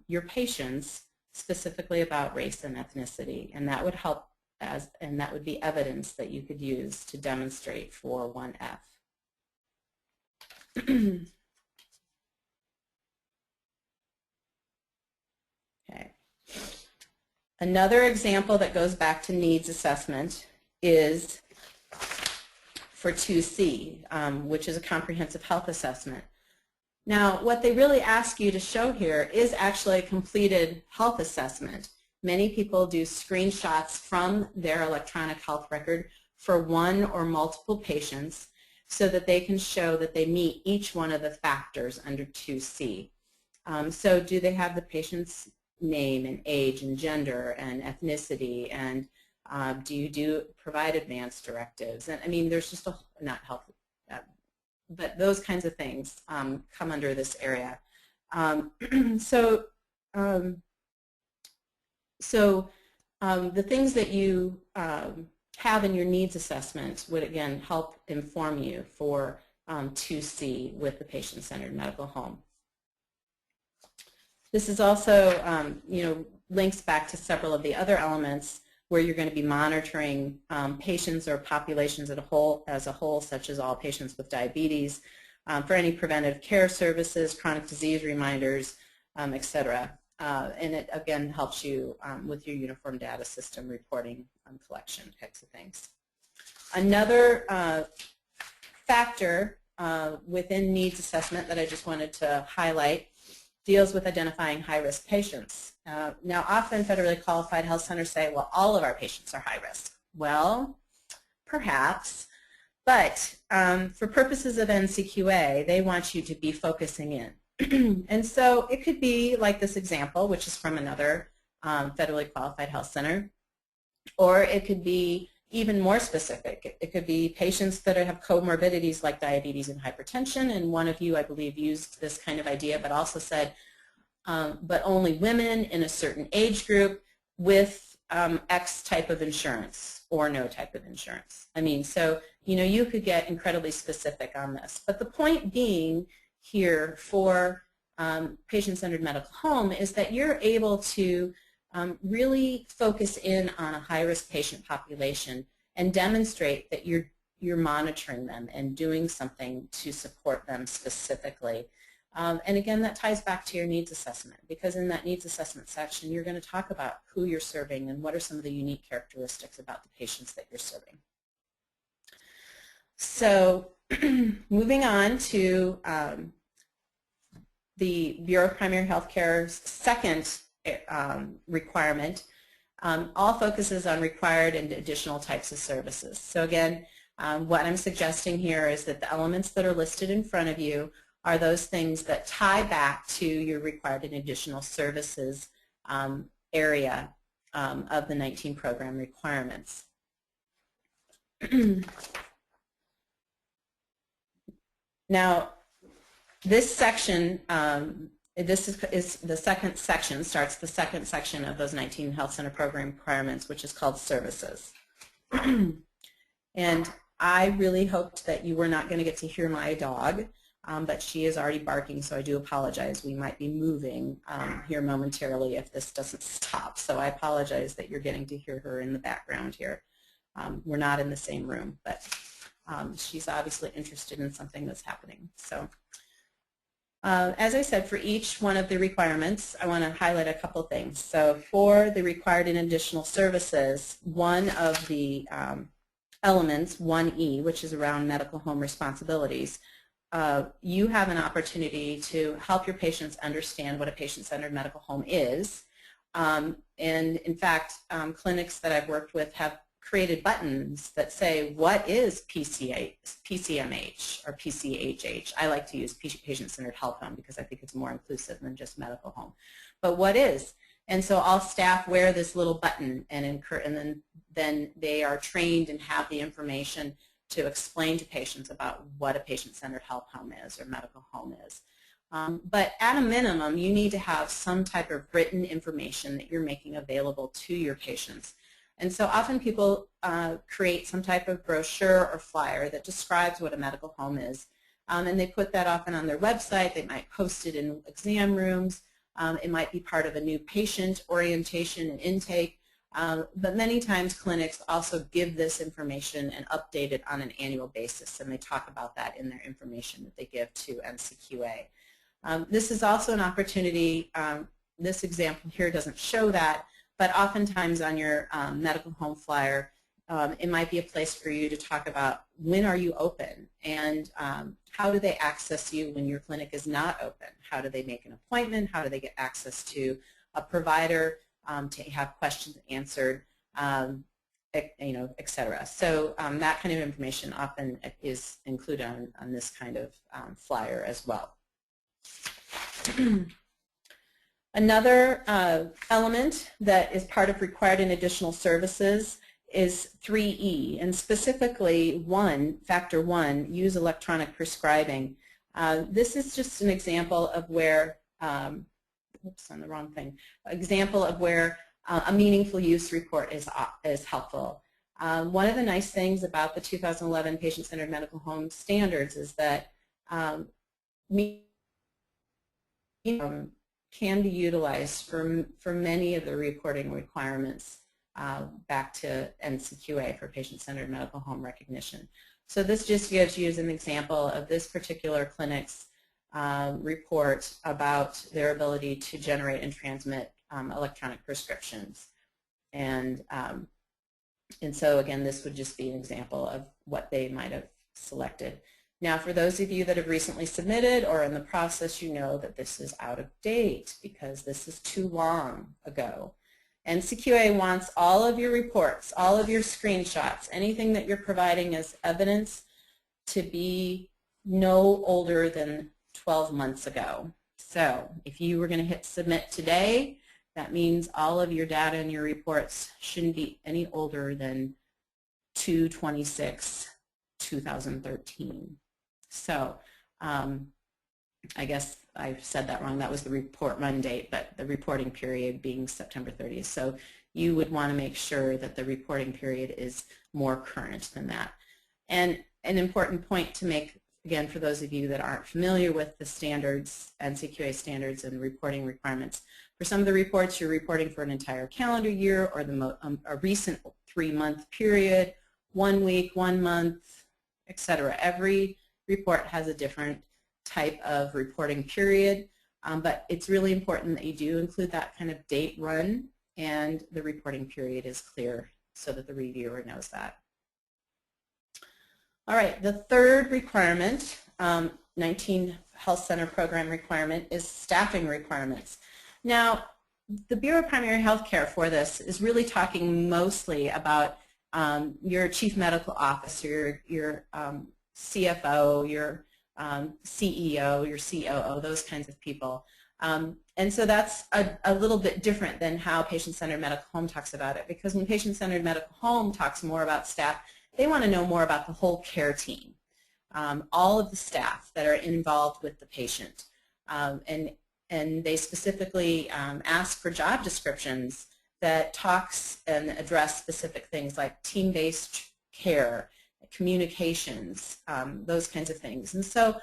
your patients, specifically about race and ethnicity, and that would help and that would be evidence that you could use to demonstrate for 1F. Okay. Another example that goes back to needs assessment is for 2C, which is a comprehensive health assessment. Now, what they really ask you to show here is actually a completed health assessment. Many people do screenshots from their electronic health record for one or multiple patients so that they can show that they meet each one of the factors under 2C. So do they have the patient's name and age and gender and ethnicity and Do you provide advanced directives? And I mean, there's just not health, but those kinds of things come under this area. The things that you have in your needs assessment would again help inform you for 2C with the patient-centered medical home. This is also, links back to several of the other elements where you're going to be monitoring patients or populations as a whole, such as all patients with diabetes, for any preventive care services, chronic disease reminders, et cetera. And it, again, helps you with your uniform data system reporting, collection types of things. Another factor within needs assessment that I just wanted to highlight deals with identifying high-risk patients. Now, often federally qualified health centers say, well, all of our patients are high risk. Well, perhaps, but for purposes of NCQA, they want you to be focusing in. And so it could be like this example, which is from another federally qualified health center, or it could be even more specific. It could be patients that have comorbidities like diabetes and hypertension, and one of you, I believe, used this kind of idea, but also said, but only women in a certain age group with X type of insurance or no type of insurance. I mean, so, you could get incredibly specific on this. But the point being here for patient-centered medical home is that you're able to really focus in on a high-risk patient population and demonstrate that you're monitoring them and doing something to support them specifically. And again, that ties back to your needs assessment, because in that needs assessment section, you're going to talk about who you're serving and what are some of the unique characteristics about the patients that you're serving. So moving on to the Bureau of Primary Health Care's second requirement, all focuses on required and additional types of services. So again, what I'm suggesting here is that the elements that are listed in front of you are those things that tie back to your required and additional services area of the 19 program requirements. Now, this section, this is the second section, starts the second section of those 19 health center program requirements, which is called services. And I really hoped that you were not going to get to hear my dog, but she is already barking, so I do apologize. We might be moving here momentarily if this doesn't stop, so I apologize that you're getting to hear her in the background here. We're not in the same room, but she's obviously interested in something that's happening. So, as I said, for each one of the requirements, I want to highlight a couple things. So for the required and additional services, one of the elements, 1E, which is around medical home responsibilities, you have an opportunity to help your patients understand what a patient-centered medical home is. And in fact, clinics that I've worked with have created buttons that say, what is PCMH or PCHH? I like to use patient-centered health home because I think it's more inclusive than just medical home. But what is? And so all staff wear this little button, and then they are trained and have the information to explain to patients about what a patient-centered health home is or medical home is. But at a minimum, you need to have some type of written information that you're making available to your patients. And so often people create some type of brochure or flyer that describes what a medical home is, and they put that often on their website. They might post it in exam rooms. It might be part of a new patient orientation and intake. But many times clinics also give this information and update it on an annual basis, and they talk about that in their information that they give to NCQA. This is also an opportunity, this example here doesn't show that, but oftentimes on your medical home flyer, it might be a place for you to talk about when are you open and how do they access you when your clinic is not open? How do they make an appointment? How do they get access to a provider to have questions answered, et cetera. So that kind of information often is included on this kind of flyer as well. Another element that is part of required and additional services is 3E, and specifically factor 1, use electronic prescribing. This is just an example of where, oops, on the wrong thing, example of where a meaningful use report is helpful. One of the nice things about the 2011 Patient-Centered Medical Home Standards is that can be utilized for many of the reporting requirements back to NCQA for patient-centered medical home recognition. So this just gives you as an example of this particular clinic's report about their ability to generate and transmit electronic prescriptions. And so again, this would just be an example of what they might have selected. Now, for those of you that have recently submitted or in the process, you know that this is out of date because this is too long ago. NCQA wants all of your reports, all of your screenshots, anything that you're providing as evidence to be no older than 12 months ago. So if you were going to hit submit today, that means all of your data and your reports shouldn't be any older than 2/26/2013. So I guess I said that wrong. That was the report run date, but the reporting period being September 30th. So you would want to make sure that the reporting period is more current than that. And an important point to make, again, for those of you that aren't familiar with the standards, NCQA standards and reporting requirements, for some of the reports you're reporting for an entire calendar year or a recent 3-month period, 1 week, 1 month, etc. Every report has a different type of reporting period, but it's really important that you do include that kind of date run and the reporting period is clear so that the reviewer knows that. All right, the third requirement, 19 Health Center Program requirement, is staffing requirements. Now, the Bureau of Primary Health Care for this is really talking mostly about your Chief Medical Officer, your CFO, your CEO, your COO, those kinds of people. And so that's a little bit different than how Patient-Centered Medical Home talks about it, because when Patient-Centered Medical Home talks more about staff, they want to know more about the whole care team, all of the staff that are involved with the patient. And they specifically ask for job descriptions that talks and address specific things like team-based care, communications, those kinds of things. And so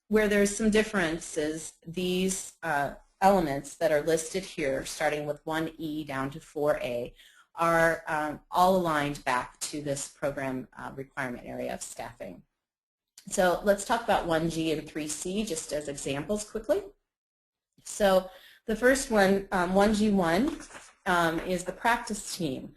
where there's some differences, these elements that are listed here, starting with 1E down to 4A, are all aligned back to this program requirement area of staffing. So let's talk about 1G and 3C just as examples quickly. So the first one, 1G1, is the practice team.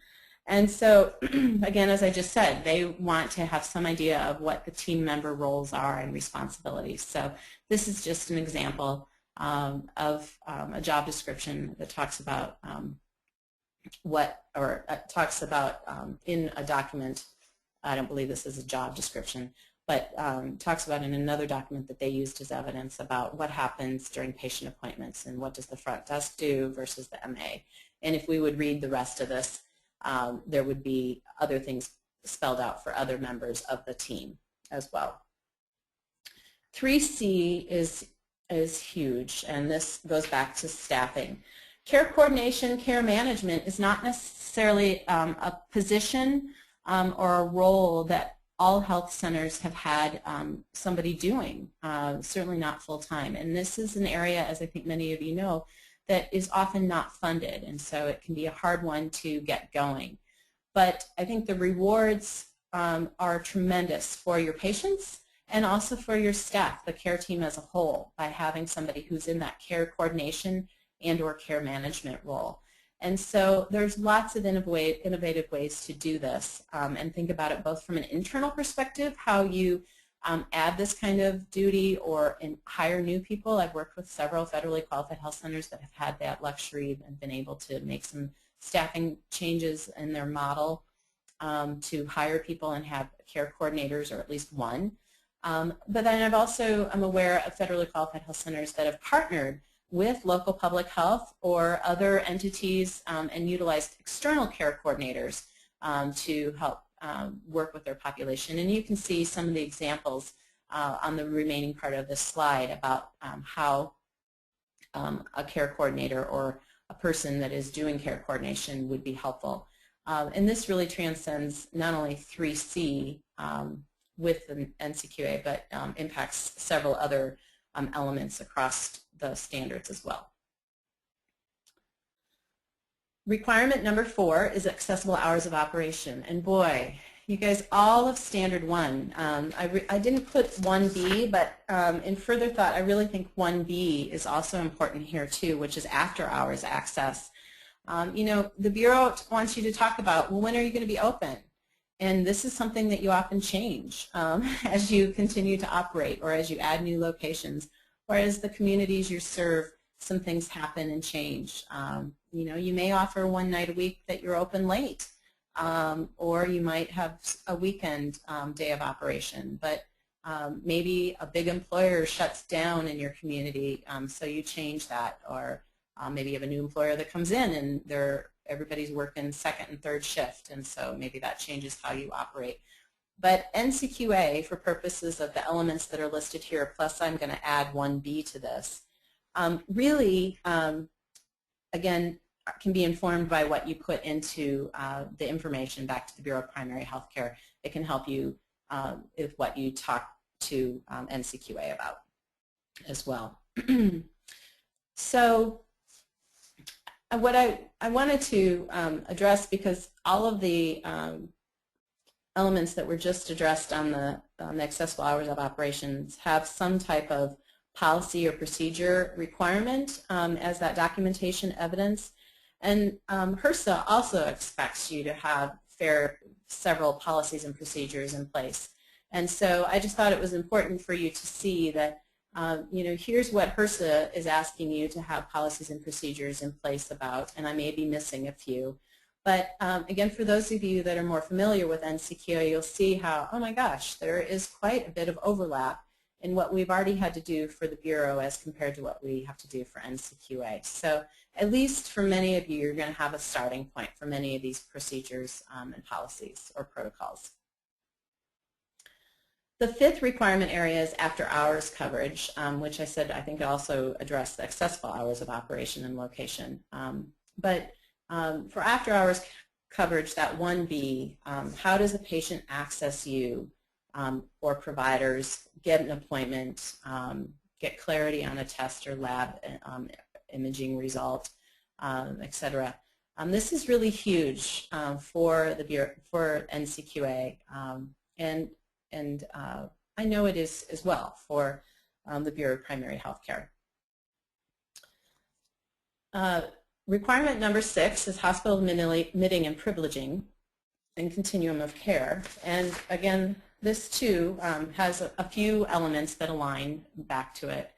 And so, again, as I just said, they want to have some idea of what the team member roles are and responsibilities. So this is just an example of a job description that talks about talks about in a document. I don't believe this is a job description, but talks about in another document that they used as evidence about what happens during patient appointments and what does the front desk do versus the MA. And if we would read the rest of this, there would be other things spelled out for other members of the team as well. 3C is huge, and this goes back to staffing. Care coordination, care management is not necessarily a position or a role that all health centers have had somebody doing, certainly not full-time. And this is an area, as I think many of you know, that is often not funded, and so it can be a hard one to get going. But I think the rewards are tremendous for your patients and also for your staff, the care team as a whole, by having somebody who's in that care coordination and or care management role. And so there's lots of innovative ways to do this, and think about it both from an internal perspective, how you add this kind of duty or hire new people. I've worked with several federally qualified health centers that have had that luxury and been able to make some staffing changes in their model to hire people and have care coordinators, or at least one. But then I'm aware of federally qualified health centers that have partnered with local public health or other entities and utilized external care coordinators to help work with their population. And you can see some of the examples on the remaining part of this slide about how a care coordinator or a person that is doing care coordination would be helpful. And this really transcends not only 3C with the NCQA, but impacts several other elements across the standards as well. Requirement number 4 is accessible hours of operation. And boy, you guys, all of Standard 1, I didn't put 1B, but in further thought, I really think 1B is also important here too, which is after hours access. You know, the Bureau wants you to talk about, well, when are you going to be open? And this is something that you often change as you continue to operate or as you add new locations, or as the communities you serve, some things happen and change. You know, you may offer one night a week that you're open late, or you might have a weekend day of operation, but maybe a big employer shuts down in your community, so you change that, or maybe you have a new employer that comes in and everybody's working second and third shift, and so maybe that changes how you operate. But NCQA, for purposes of the elements that are listed here, plus I'm going to add 1B to this, really, again, can be informed by what you put into the information back to the Bureau of Primary Health Care. It can help you with what you talk to NCQA about as well. So what I wanted to address, because all of the elements that were just addressed on the accessible hours of operations have some type of policy or procedure requirement as that documentation evidence. And HRSA also expects you to have several policies and procedures in place. And so I just thought it was important for you to see that, you know, here's what HRSA is asking you to have policies and procedures in place about, and I may be missing a few. But again, for those of you that are more familiar with NCQA, you'll see how, oh my gosh, there is quite a bit of overlap in what we've already had to do for the Bureau as compared to what we have to do for NCQA. So at least for many of you, you're going to have a starting point for many of these procedures and policies or protocols. The 5th requirement area is after hours coverage, which I said I think also addressed the accessible hours of operation and location. But for after hours coverage, that 1B, how does a patient access you or providers, get an appointment, get clarity on a test or lab imaging result, etc. This is really huge for the Bureau, for NCQA, and I know it is as well for the Bureau of Primary Health Care. Requirement number 6 is hospital admitting and privileging and continuum of care. And again, this too has a few elements that align back to it.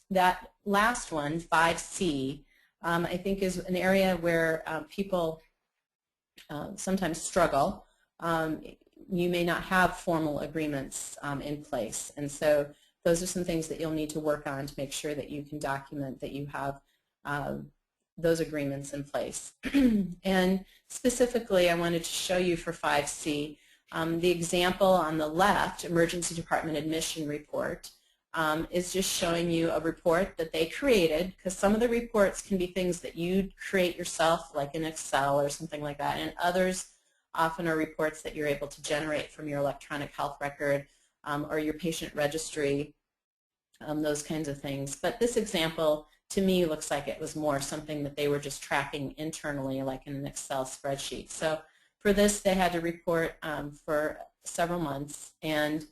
That last one, 5C, I think is an area where people sometimes struggle. You may not have formal agreements in place, and so those are some things that you'll need to work on to make sure that you can document that you have those agreements in place. And specifically, I wanted to show you for 5C the example on the left, Emergency Department Admission Report, is just showing you a report that they created, because some of the reports can be things that you create yourself, like in Excel or something like that, and others often are reports that you're able to generate from your electronic health record or your patient registry, those kinds of things. But this example, to me, looks like it was more something that they were just tracking internally, like in an Excel spreadsheet. So for this, they had to report for several months, and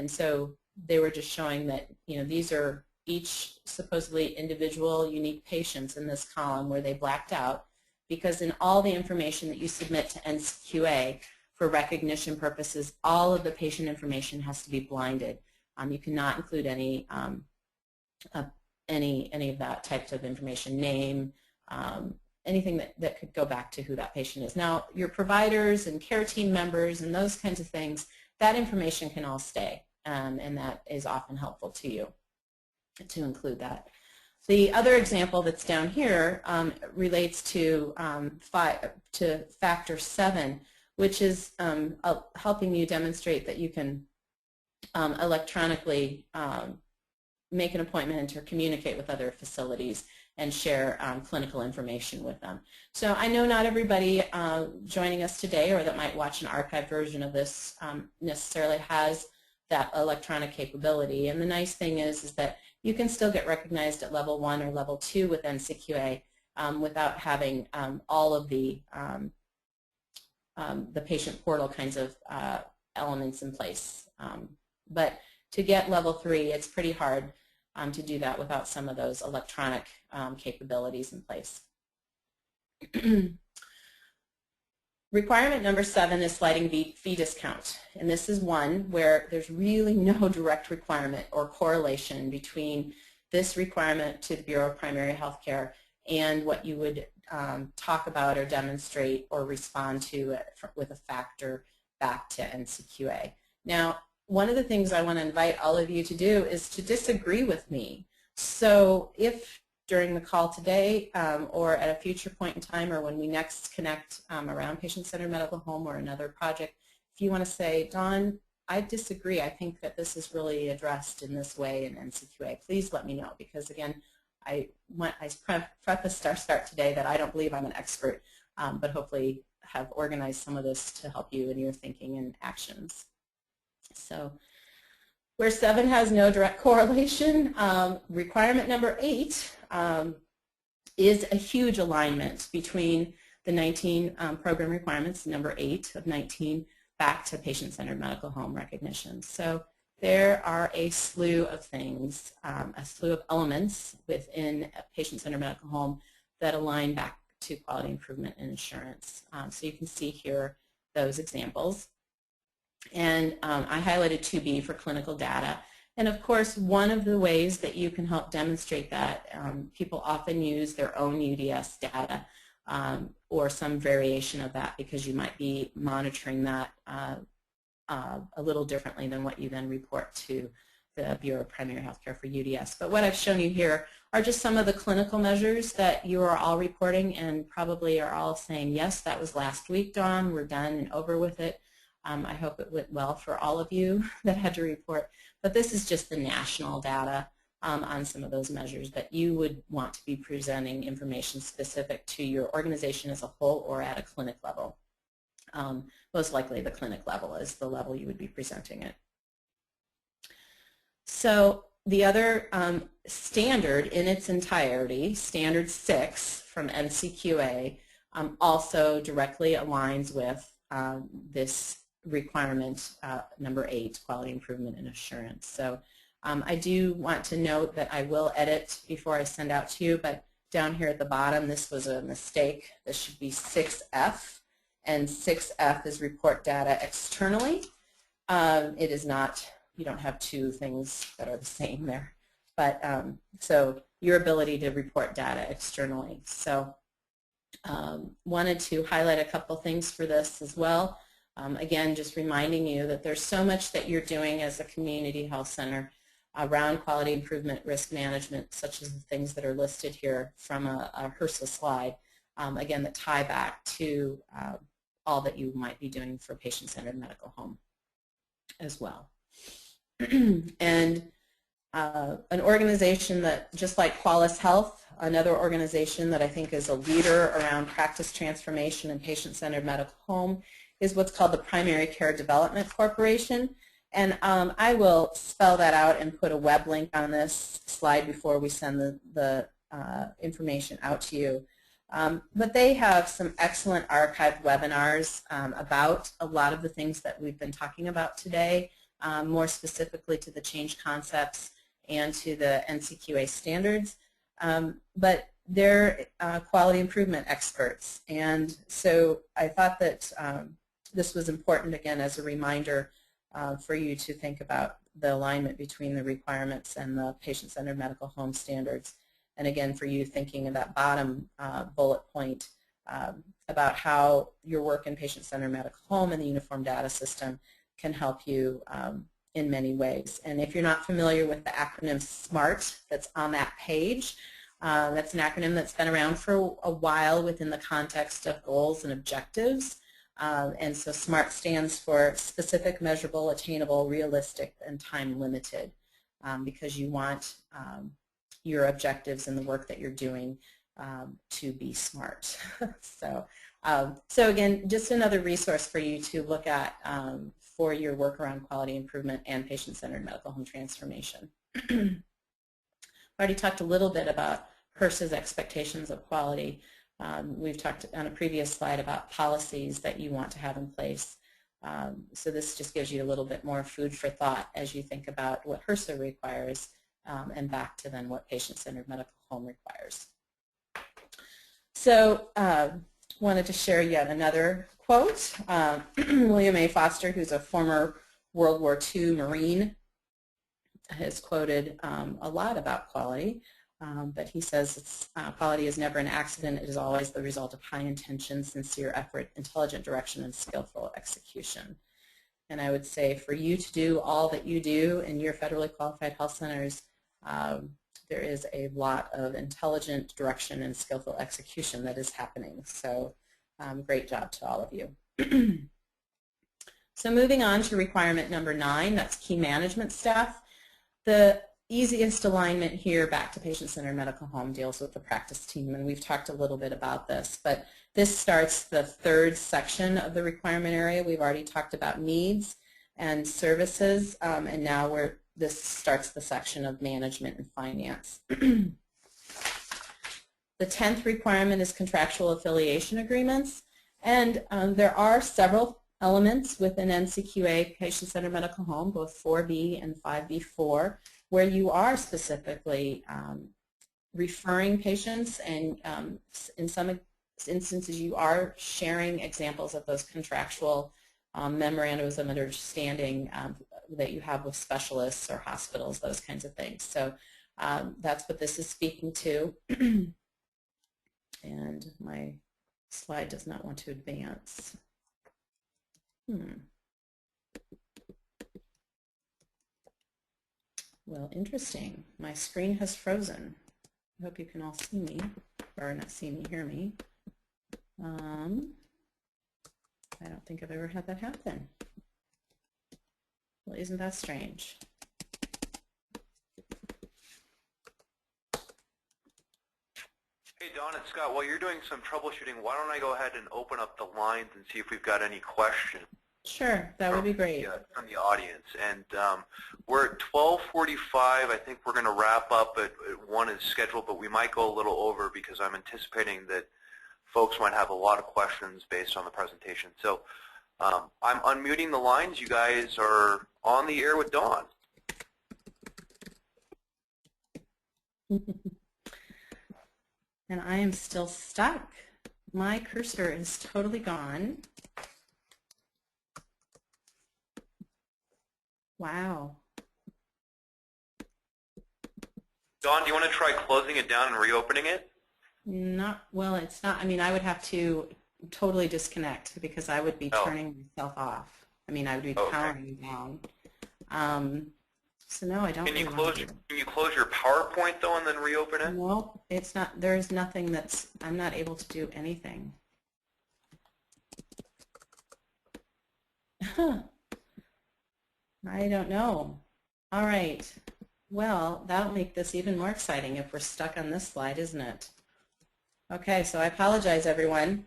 so they were just showing that, you know, these are each supposedly individual unique patients in this column where they blacked out, because in all the information that you submit to NCQA for recognition purposes, all of the patient information has to be blinded. You cannot include any of that types of information, name, anything that could go back to who that patient is. Now, your providers and care team members and those kinds of things, that information can all stay, and that is often helpful to you to include that. The other example that's down here relates to factor 7, which is helping you demonstrate that you can electronically make an appointment or communicate with other facilities and share clinical information with them. So I know not everybody joining us today or that might watch an archived version of this necessarily has that electronic capability. And the nice thing is that you can still get recognized at level 1 or level 2 with NCQA without having all of the patient portal kinds of elements in place. But to get level 3, it's pretty hard to do that without some of those electronic capabilities in place. Requirement number 7 is sliding fee discount, and this is one where there's really no direct requirement or correlation between this requirement to the Bureau of Primary Health Care and what you would talk about or demonstrate or respond to with a factor back to NCQA. Now, one of the things I want to invite all of you to do is to disagree with me. So if during the call today or at a future point in time or when we next connect around patient-centered medical home or another project, if you want to say, Dawn, I disagree. I think that this is really addressed in this way in NCQA. Please let me know, because again, I prefaced our start today that I don't believe I'm an expert, but hopefully have organized some of this to help you in your thinking and actions. So where 7 has no direct correlation, requirement number 8 is a huge alignment between the 19 program requirements, number 8 of 19, back to patient-centered medical home recognition. So there are a slew of things, a slew of elements within a patient-centered medical home that align back to quality improvement and insurance. So you can see here those examples. And I highlighted 2B for clinical data. And of course, one of the ways that you can help demonstrate that, people often use their own UDS data or some variation of that, because you might be monitoring that a little differently than what you then report to the Bureau of Primary Health Care for UDS. But what I've shown you here are just some of the clinical measures that you are all reporting and probably are all saying, yes, that was last week, Dawn, we're done and over with it. I hope it went well for all of you that had to report. But this is just the national data on some of those measures that you would want to be presenting information specific to your organization as a whole or at a clinic level. Most likely the clinic level is the level you would be presenting it. So the other standard in its entirety, standard 6 from NCQA, also directly aligns with this requirement number 8, quality improvement and assurance. So I do want to note that I will edit before I send out to you, but down here at the bottom, this was a mistake. This should be 6F, and 6F is report data externally. It is not, you don't have two things that are the same there, but so your ability to report data externally. So wanted to highlight a couple things for this as well. Again, just reminding you that there's so much that you're doing as a community health center around quality improvement, risk management, such as the things that are listed here from a HRSA slide, again, that tie back to all that you might be doing for patient-centered medical home as well. And an organization that, just like Qualis Health, another organization that I think is a leader around practice transformation and patient-centered medical home, is what's called the Primary Care Development Corporation. And I will spell that out and put a web link on this slide before we send the information out to you. But they have some excellent archived webinars about a lot of the things that we've been talking about today, more specifically to the change concepts and to the NCQA standards. But they're quality improvement experts. And so I thought that this was important, again, as a reminder for you to think about the alignment between the requirements and the patient-centered medical home standards. And again, for you thinking of that bottom bullet point about how your work in patient-centered medical home and the uniform data system can help you in many ways. And if you're not familiar with the acronym SMART that's on that page, that's an acronym that's been around for a while within the context of goals and objectives. And so SMART stands for specific, measurable, attainable, realistic, and time limited, because you want your objectives and the work that you're doing to be SMART. So again, just another resource for you to look at for your work around quality improvement and patient-centered medical home transformation. I already talked a little bit about HRSA's expectations of quality. We've talked on a previous slide about policies that you want to have in place. So this just gives you a little bit more food for thought as you think about what HRSA requires and back to then what patient-centered medical home requires. So wanted to share yet another quote. William A. Foster, who's a former World War II Marine, has quoted a lot about quality, but he says quality is never an accident. It is always the result of high intention, sincere effort, intelligent direction, and skillful execution. And I would say for you to do all that you do in your federally qualified health centers, there is a lot of intelligent direction and skillful execution that is happening. So great job to all of you. So moving on to requirement number 9, that's key management staff. The easiest alignment here back to patient-centered medical home deals with the practice team, and we've talked a little bit about this, but this starts the 3rd section of the requirement area. We've already talked about needs and services, and now this starts the section of management and finance. The 10th requirement is contractual affiliation agreements, and there are several elements within NCQA patient-centered medical home, both 4B and 5B4, where you are specifically referring patients, and in some instances you are sharing examples of those contractual memorandums of understanding that you have with specialists or hospitals, those kinds of things. So that's what this is speaking to. And my slide does not want to advance. Well, interesting. My screen has frozen. I hope you can all see me, or not see me, hear me. I don't think I've ever had that happen. Well, isn't that strange? Hey, Dawn and Scott, while you're doing some troubleshooting, why don't I go ahead and open up the lines and see if we've got any questions? Sure, that would be great. From the audience. And we're at 12:45. I think we're going to wrap up at 1 is scheduled, but we might go a little over because I'm anticipating that folks might have a lot of questions based on the presentation. So I'm unmuting the lines. You guys are on the air with Dawn. And I am still stuck. My cursor is totally gone. Wow. Dawn, do you want to try closing it down and reopening it? Not, well, it's not, I mean, I would have to totally disconnect because I would be turning myself off. I mean, I would be powering down. So no, I don't. Can you close your PowerPoint though and then reopen it? No, it's not. There's nothing that's. I'm not able to do anything. I don't know. All right. Well, that'll make this even more exciting if we're stuck on this slide, isn't it? Okay, so I apologize, everyone.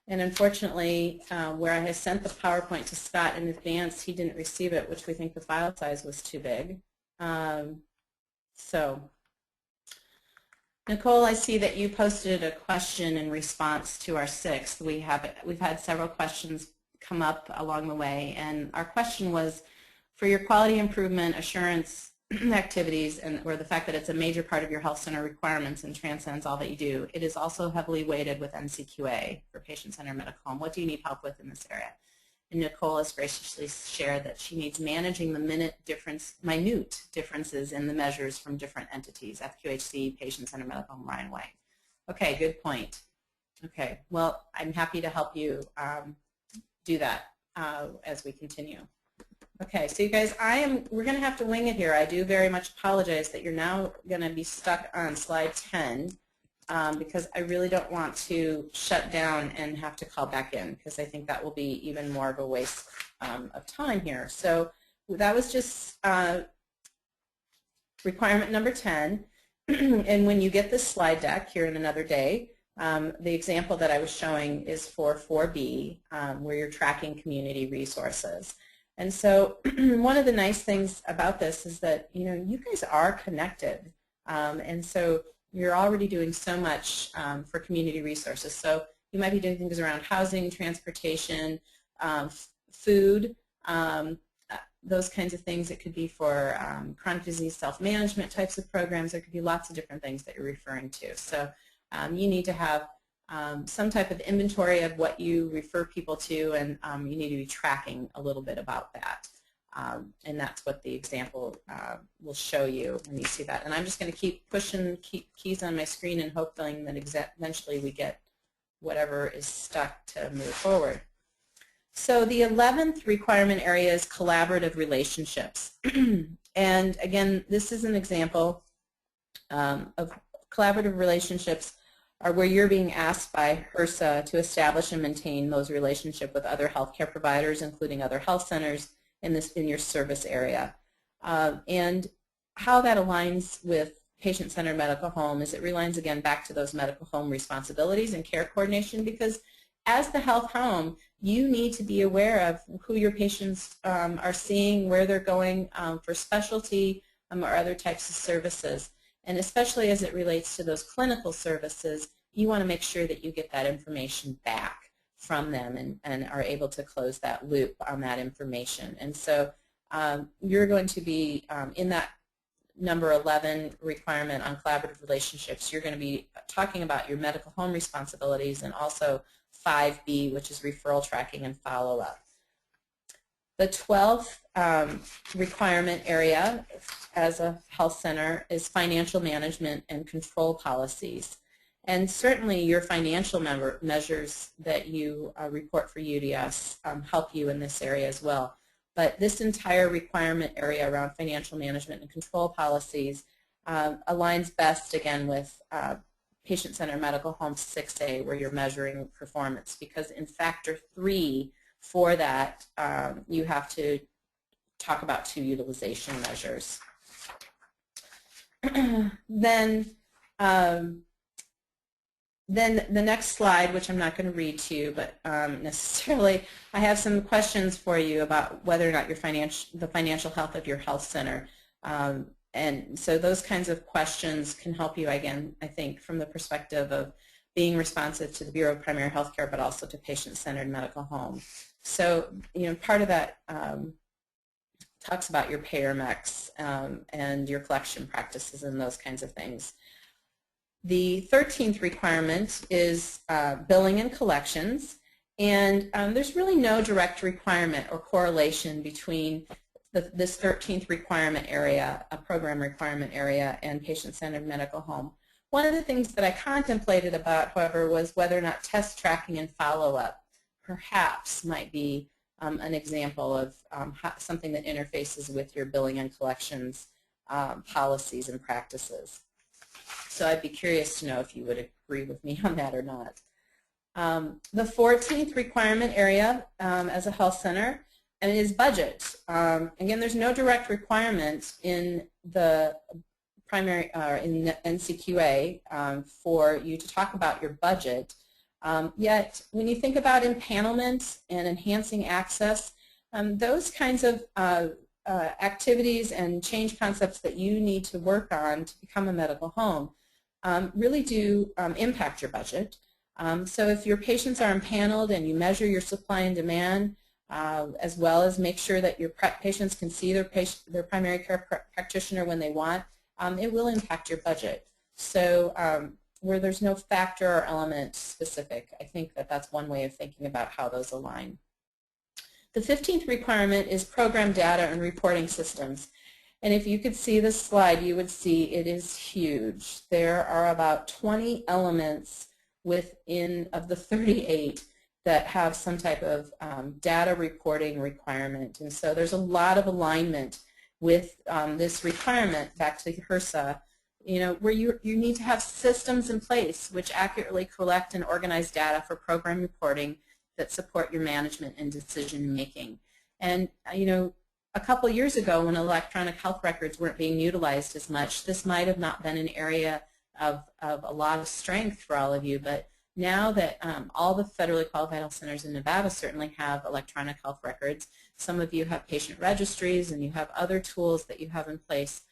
And unfortunately, where I had sent the PowerPoint to Scott in advance, he didn't receive it, which we think the file size was too big. So, Nicole, I see that you posted a question in response to our 6th. We've had several questions come up along the way, and our question was, for your quality improvement assurance activities, or the fact that it's a major part of your health center requirements and transcends all that you do, it is also heavily weighted with NCQA for patient-centered medical home. What do you need help with in this area? And Nicole has graciously shared that she needs managing the minute differences in the measures from different entities, FQHC, patient-centered medical home, Ryan White. Okay, good point. Okay, well, I'm happy to help you do that as we continue. Okay, so you guys, we're going to have to wing it here. I do very much apologize that you're now going to be stuck on slide 10 because I really don't want to shut down and have to call back in because I think that will be even more of a waste of time here. So that was just requirement number 10. And when you get this slide deck here in another day, the example that I was showing is for 4B, where you're tracking community resources. And so one of the nice things about this is that, you guys are connected. And so you're already doing so much for community resources. So you might be doing things around housing, transportation, food, those kinds of things. It could be for chronic disease self-management types of programs. There could be lots of different things that you're referring to. So you need to have some type of inventory of what you refer people to, and you need to be tracking a little bit about that. And that's what the example will show you when you see that. And I'm just going to keep pushing keys on my screen and hoping that eventually we get whatever is stuck to move forward. So the 11th requirement area is collaborative relationships. And again, this is an example of collaborative relationships are where you're being asked by HRSA to establish and maintain those relationships with other healthcare providers, including other health centers in your service area. And how that aligns with patient-centered medical home is it relates again back to those medical home responsibilities and care coordination, because as the health home, you need to be aware of who your patients are seeing, where they're going for specialty or other types of services. And especially as it relates to those clinical services, you want to make sure that you get that information back from them and are able to close that loop on that information. And so you're going to be in that number 11 requirement on collaborative relationships. You're going to be talking about your medical home responsibilities and also 5B, which is referral tracking and follow-up. The 12th requirement area as a health center is financial management and control policies. And certainly your financial measures that you report for UDS help you in this area as well. But this entire requirement area around financial management and control policies aligns best, again, with patient-centered medical home 6A, where you're measuring performance. Because in factor 3 for that, you have to talk about 2 utilization measures. Then the next slide, which I'm not going to read to you, but necessarily, I have some questions for you about whether or not the financial health of your health center. And so those kinds of questions can help you, again, I think, from the perspective of being responsive to the Bureau of Primary Health Care, but also to patient-centered medical home. So, part of that talks about your payer mix and your collection practices and those kinds of things. The 13th requirement is billing and collections, and there's really no direct requirement or correlation between this 13th requirement area, a program requirement area, and patient-centered medical home. One of the things that I contemplated about, however, was whether or not test tracking and follow-up perhaps might be an example of something that interfaces with your billing and collections policies and practices. So I'd be curious to know if you would agree with me on that or not. The 14th requirement area as a health center is budget. Again, there's no direct requirement in the primary in the NCQA for you to talk about your budget. Yet, when you think about empanelment and enhancing access, those kinds of activities and change concepts that you need to work on to become a medical home really do impact your budget. So if your patients are empaneled and you measure your supply and demand, as well as make sure that your patients can see their primary care practitioner when they want, it will impact your budget. So where there's no factor or element specific, I think that that's one way of thinking about how those align. The 15th requirement is program data and reporting systems. And if you could see this slide, you would see it is huge. There are about 20 elements within of the 38 that have some type of data reporting requirement. And so there's a lot of alignment with this requirement, back to HRSA, where you need to have systems in place which accurately collect and organize data for program reporting that support your management and decision making. And a couple of years ago, when electronic health records weren't being utilized as much, this might have not been an area of a lot of strength for all of you. But now that all the federally qualified health centers in Nevada certainly have electronic health records, some of you have patient registries, and you have other tools that you have in place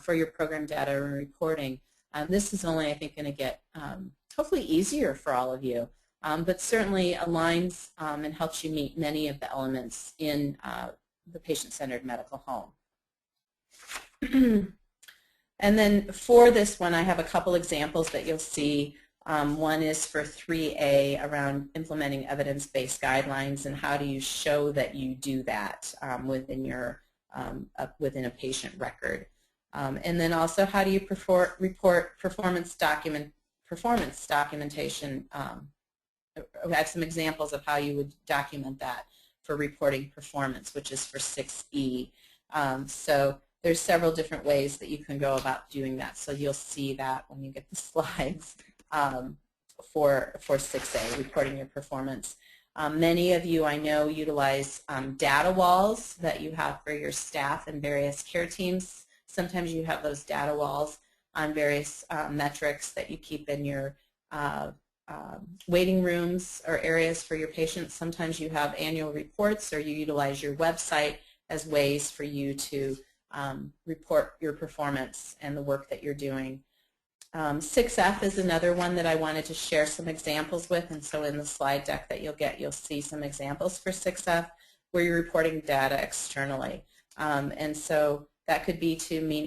for your program data and reporting. This is only, I think, going to get hopefully easier for all of you, but certainly aligns and helps you meet many of the elements in the patient-centered medical home. And then for this one, I have a couple examples that you'll see. One is for 3A around implementing evidence-based guidelines, and how do you show that you do that within your within a patient record. And then also, how do you report performance documentation? We have some examples of how you would document that for reporting performance, which is for 6E. So there's several different ways that you can go about doing that. So you'll see that when you get the slides for 6A, reporting your performance. Many of you, I know, utilize data walls that you have for your staff and various care teams. Sometimes you have those data walls on various metrics that you keep in your waiting rooms or areas for your patients. Sometimes you have annual reports, or you utilize your website as ways for you to report your performance and the work that you're doing. 6F is another one that I wanted to share some examples with, and so in the slide deck that you'll see some examples for 6F where you're reporting data externally. And so that could be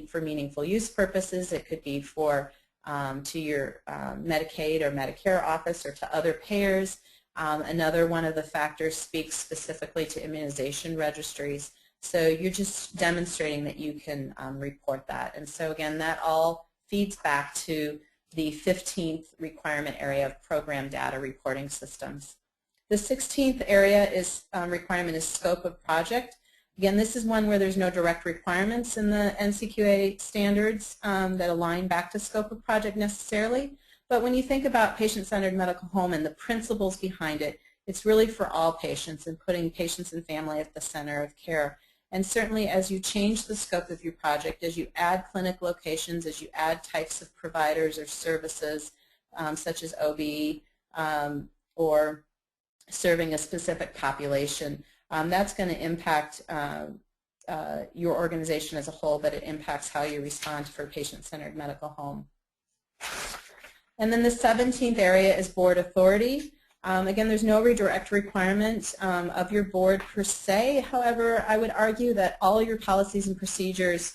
for meaningful use purposes. It could be for to your Medicaid or Medicare office, or to other payers. Another one of the factors speaks specifically to immunization registries. So you're just demonstrating that you can report that. And so again, that all feeds back to the 15th requirement area of program data reporting systems. The 16th area requirement is scope of project. Again, this is one where there's no direct requirements in the NCQA standards that align back to scope of project necessarily. But when you think about patient-centered medical home and the principles behind it, it's really for all patients and putting patients and family at the center of care. And certainly as you change the scope of your project, as you add clinic locations, as you add types of providers or services such as OB or serving a specific population, that's going to impact your organization as a whole, but it impacts how you respond for a patient-centered medical home. And then the 17th area is board authority. Again, there's no direct requirement of your board per se. However, I would argue that all your policies and procedures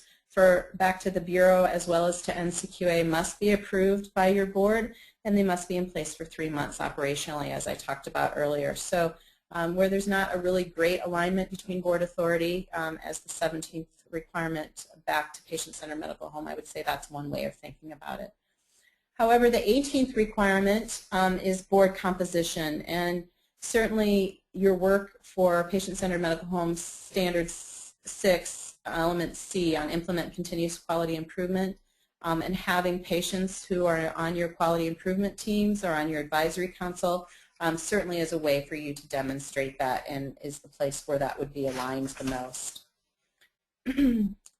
back to the Bureau as well as to NCQA must be approved by your board, and they must be in place for 3 months operationally, as I talked about earlier. So where there's not a really great alignment between board authority as the 17th requirement back to patient-centered medical home, I would say that's one way of thinking about it. However, the 18th requirement is board composition, and certainly your work for patient-centered medical home standard 6, element C, on implement continuous quality improvement, and having patients who are on your quality improvement teams or on your advisory council certainly is a way for you to demonstrate that, and is the place where that would be aligned the most.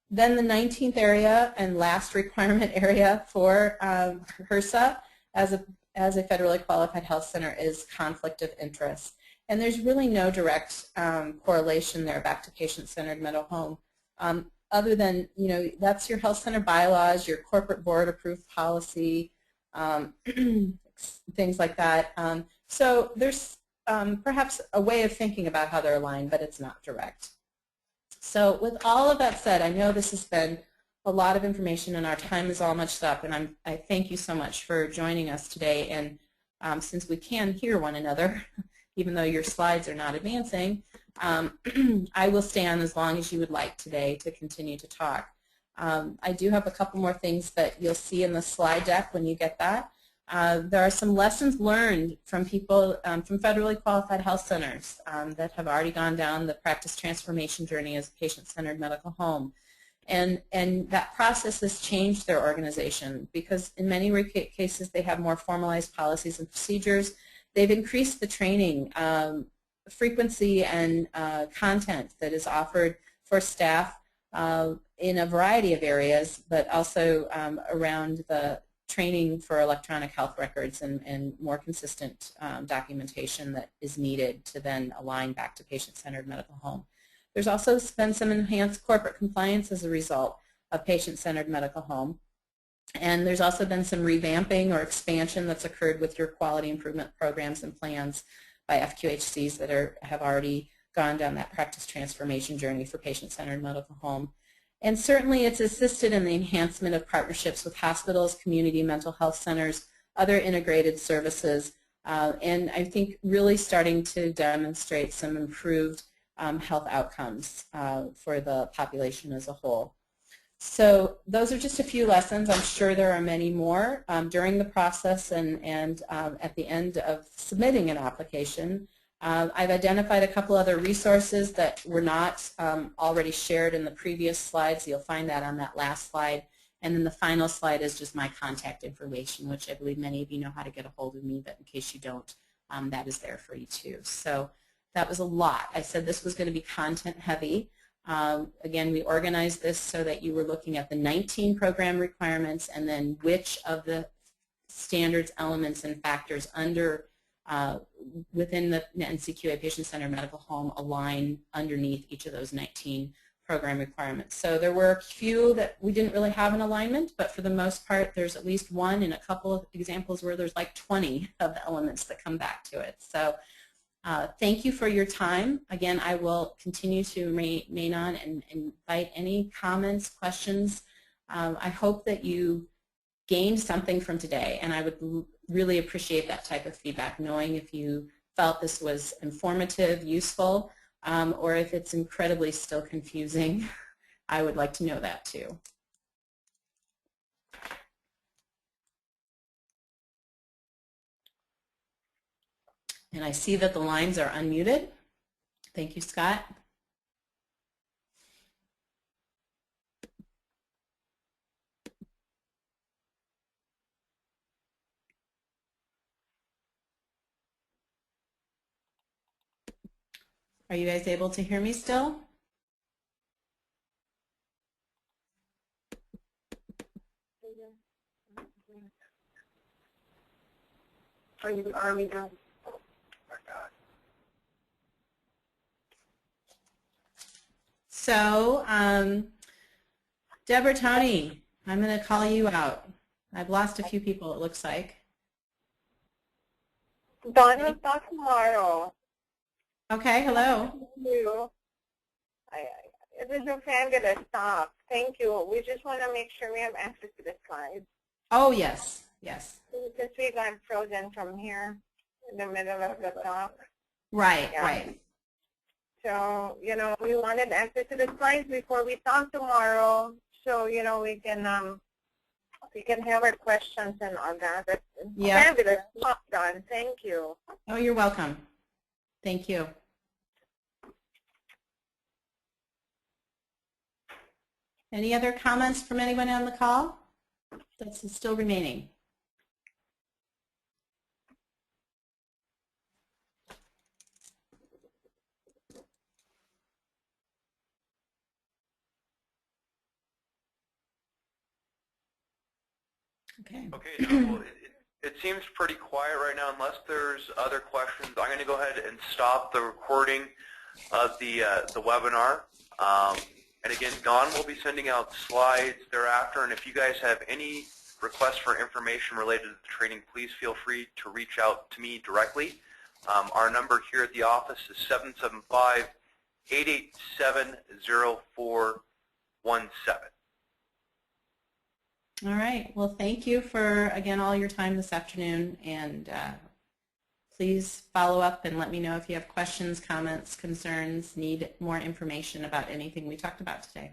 Then the 19th area and last requirement area for HRSA as a federally qualified health center is conflict of interest. And there's really no direct correlation there back to patient-centered medical home, other than, that's your health center bylaws, your corporate board approved policy, things like that. So there's perhaps a way of thinking about how they're aligned, but it's not direct. So with all of that said, I know this has been a lot of information and our time is almost up, and I thank you so much for joining us today. And since we can hear one another, even though your slides are not advancing, I will stay on as long as you would like today to continue to talk. I do have a couple more things that you'll see in the slide deck when you get that. There are some lessons learned from people, from federally qualified health centers that have already gone down the practice transformation journey as a patient-centered medical home. And that process has changed their organization because in many cases they have more formalized policies and procedures. They've increased the training frequency and content that is offered for staff in a variety of areas, but also around the training for electronic health records and more consistent documentation that is needed to then align back to patient-centered medical home. There's also been some enhanced corporate compliance as a result of patient-centered medical home. And there's also been some revamping or expansion that's occurred with your quality improvement programs and plans by FQHCs that have already gone down that practice transformation journey for patient-centered medical home. And certainly it's assisted in the enhancement of partnerships with hospitals, community mental health centers, other integrated services, and I think really starting to demonstrate some improved health outcomes for the population as a whole. So those are just a few lessons. I'm sure there are many more during the process and at the end of submitting an application. I've identified a couple other resources that were not already shared in the previous slides. You'll find that on that last slide. And then the final slide is just my contact information, which I believe many of you know how to get a hold of me, but in case you don't, that is there for you too. So that was a lot. I said this was going to be content heavy. Again, we organized this so that you were looking at the 19 program requirements and then which of the standards, elements, and factors under within the NCQA patient-centered medical home align underneath each of those 19 program requirements. So there were a few that we didn't really have an alignment, but for the most part there's at least one and a couple of examples where there's like 20 of the elements that come back to it. So thank you for your time. Again, I will continue to remain on and invite any comments, questions. I hope that you gained something from today, and I would really appreciate that type of feedback, knowing if you felt this was informative, useful, or if it's incredibly still confusing. I would like to know that too. And I see that the lines are unmuted. Thank you, Scott. Are you guys able to hear me still? Are we done? So, Deborah, Tony, I'm going to call you out. I've lost a few people, it looks like. Dawn will talk tomorrow. Okay, hello. Thank you. It is okay, I'm going to stop. Thank you. We just want to make sure we have access to the slides. Oh, yes, yes. This week I'm frozen from here in the middle of the talk. Right, Yeah. right. So, you know, we wanted access to the slides before we talk tomorrow, so, you know, we can have our questions and all that. That's fabulous. Well done. Thank you. Oh, you're welcome. Thank you. Any other comments from anyone on the call that's still remaining? Okay. Okay, John, well, it seems pretty quiet right now. Unless there's other questions, I'm going to go ahead and stop the recording of the webinar. And again, Dawn will be sending out slides thereafter. And if you guys have any requests for information related to the training, please feel free to reach out to me directly. Our number here at the office is 775-887-0417. All right. Well, thank you for, again, all your time this afternoon. And please follow up and let me know if you have questions, comments, concerns, need more information about anything we talked about today.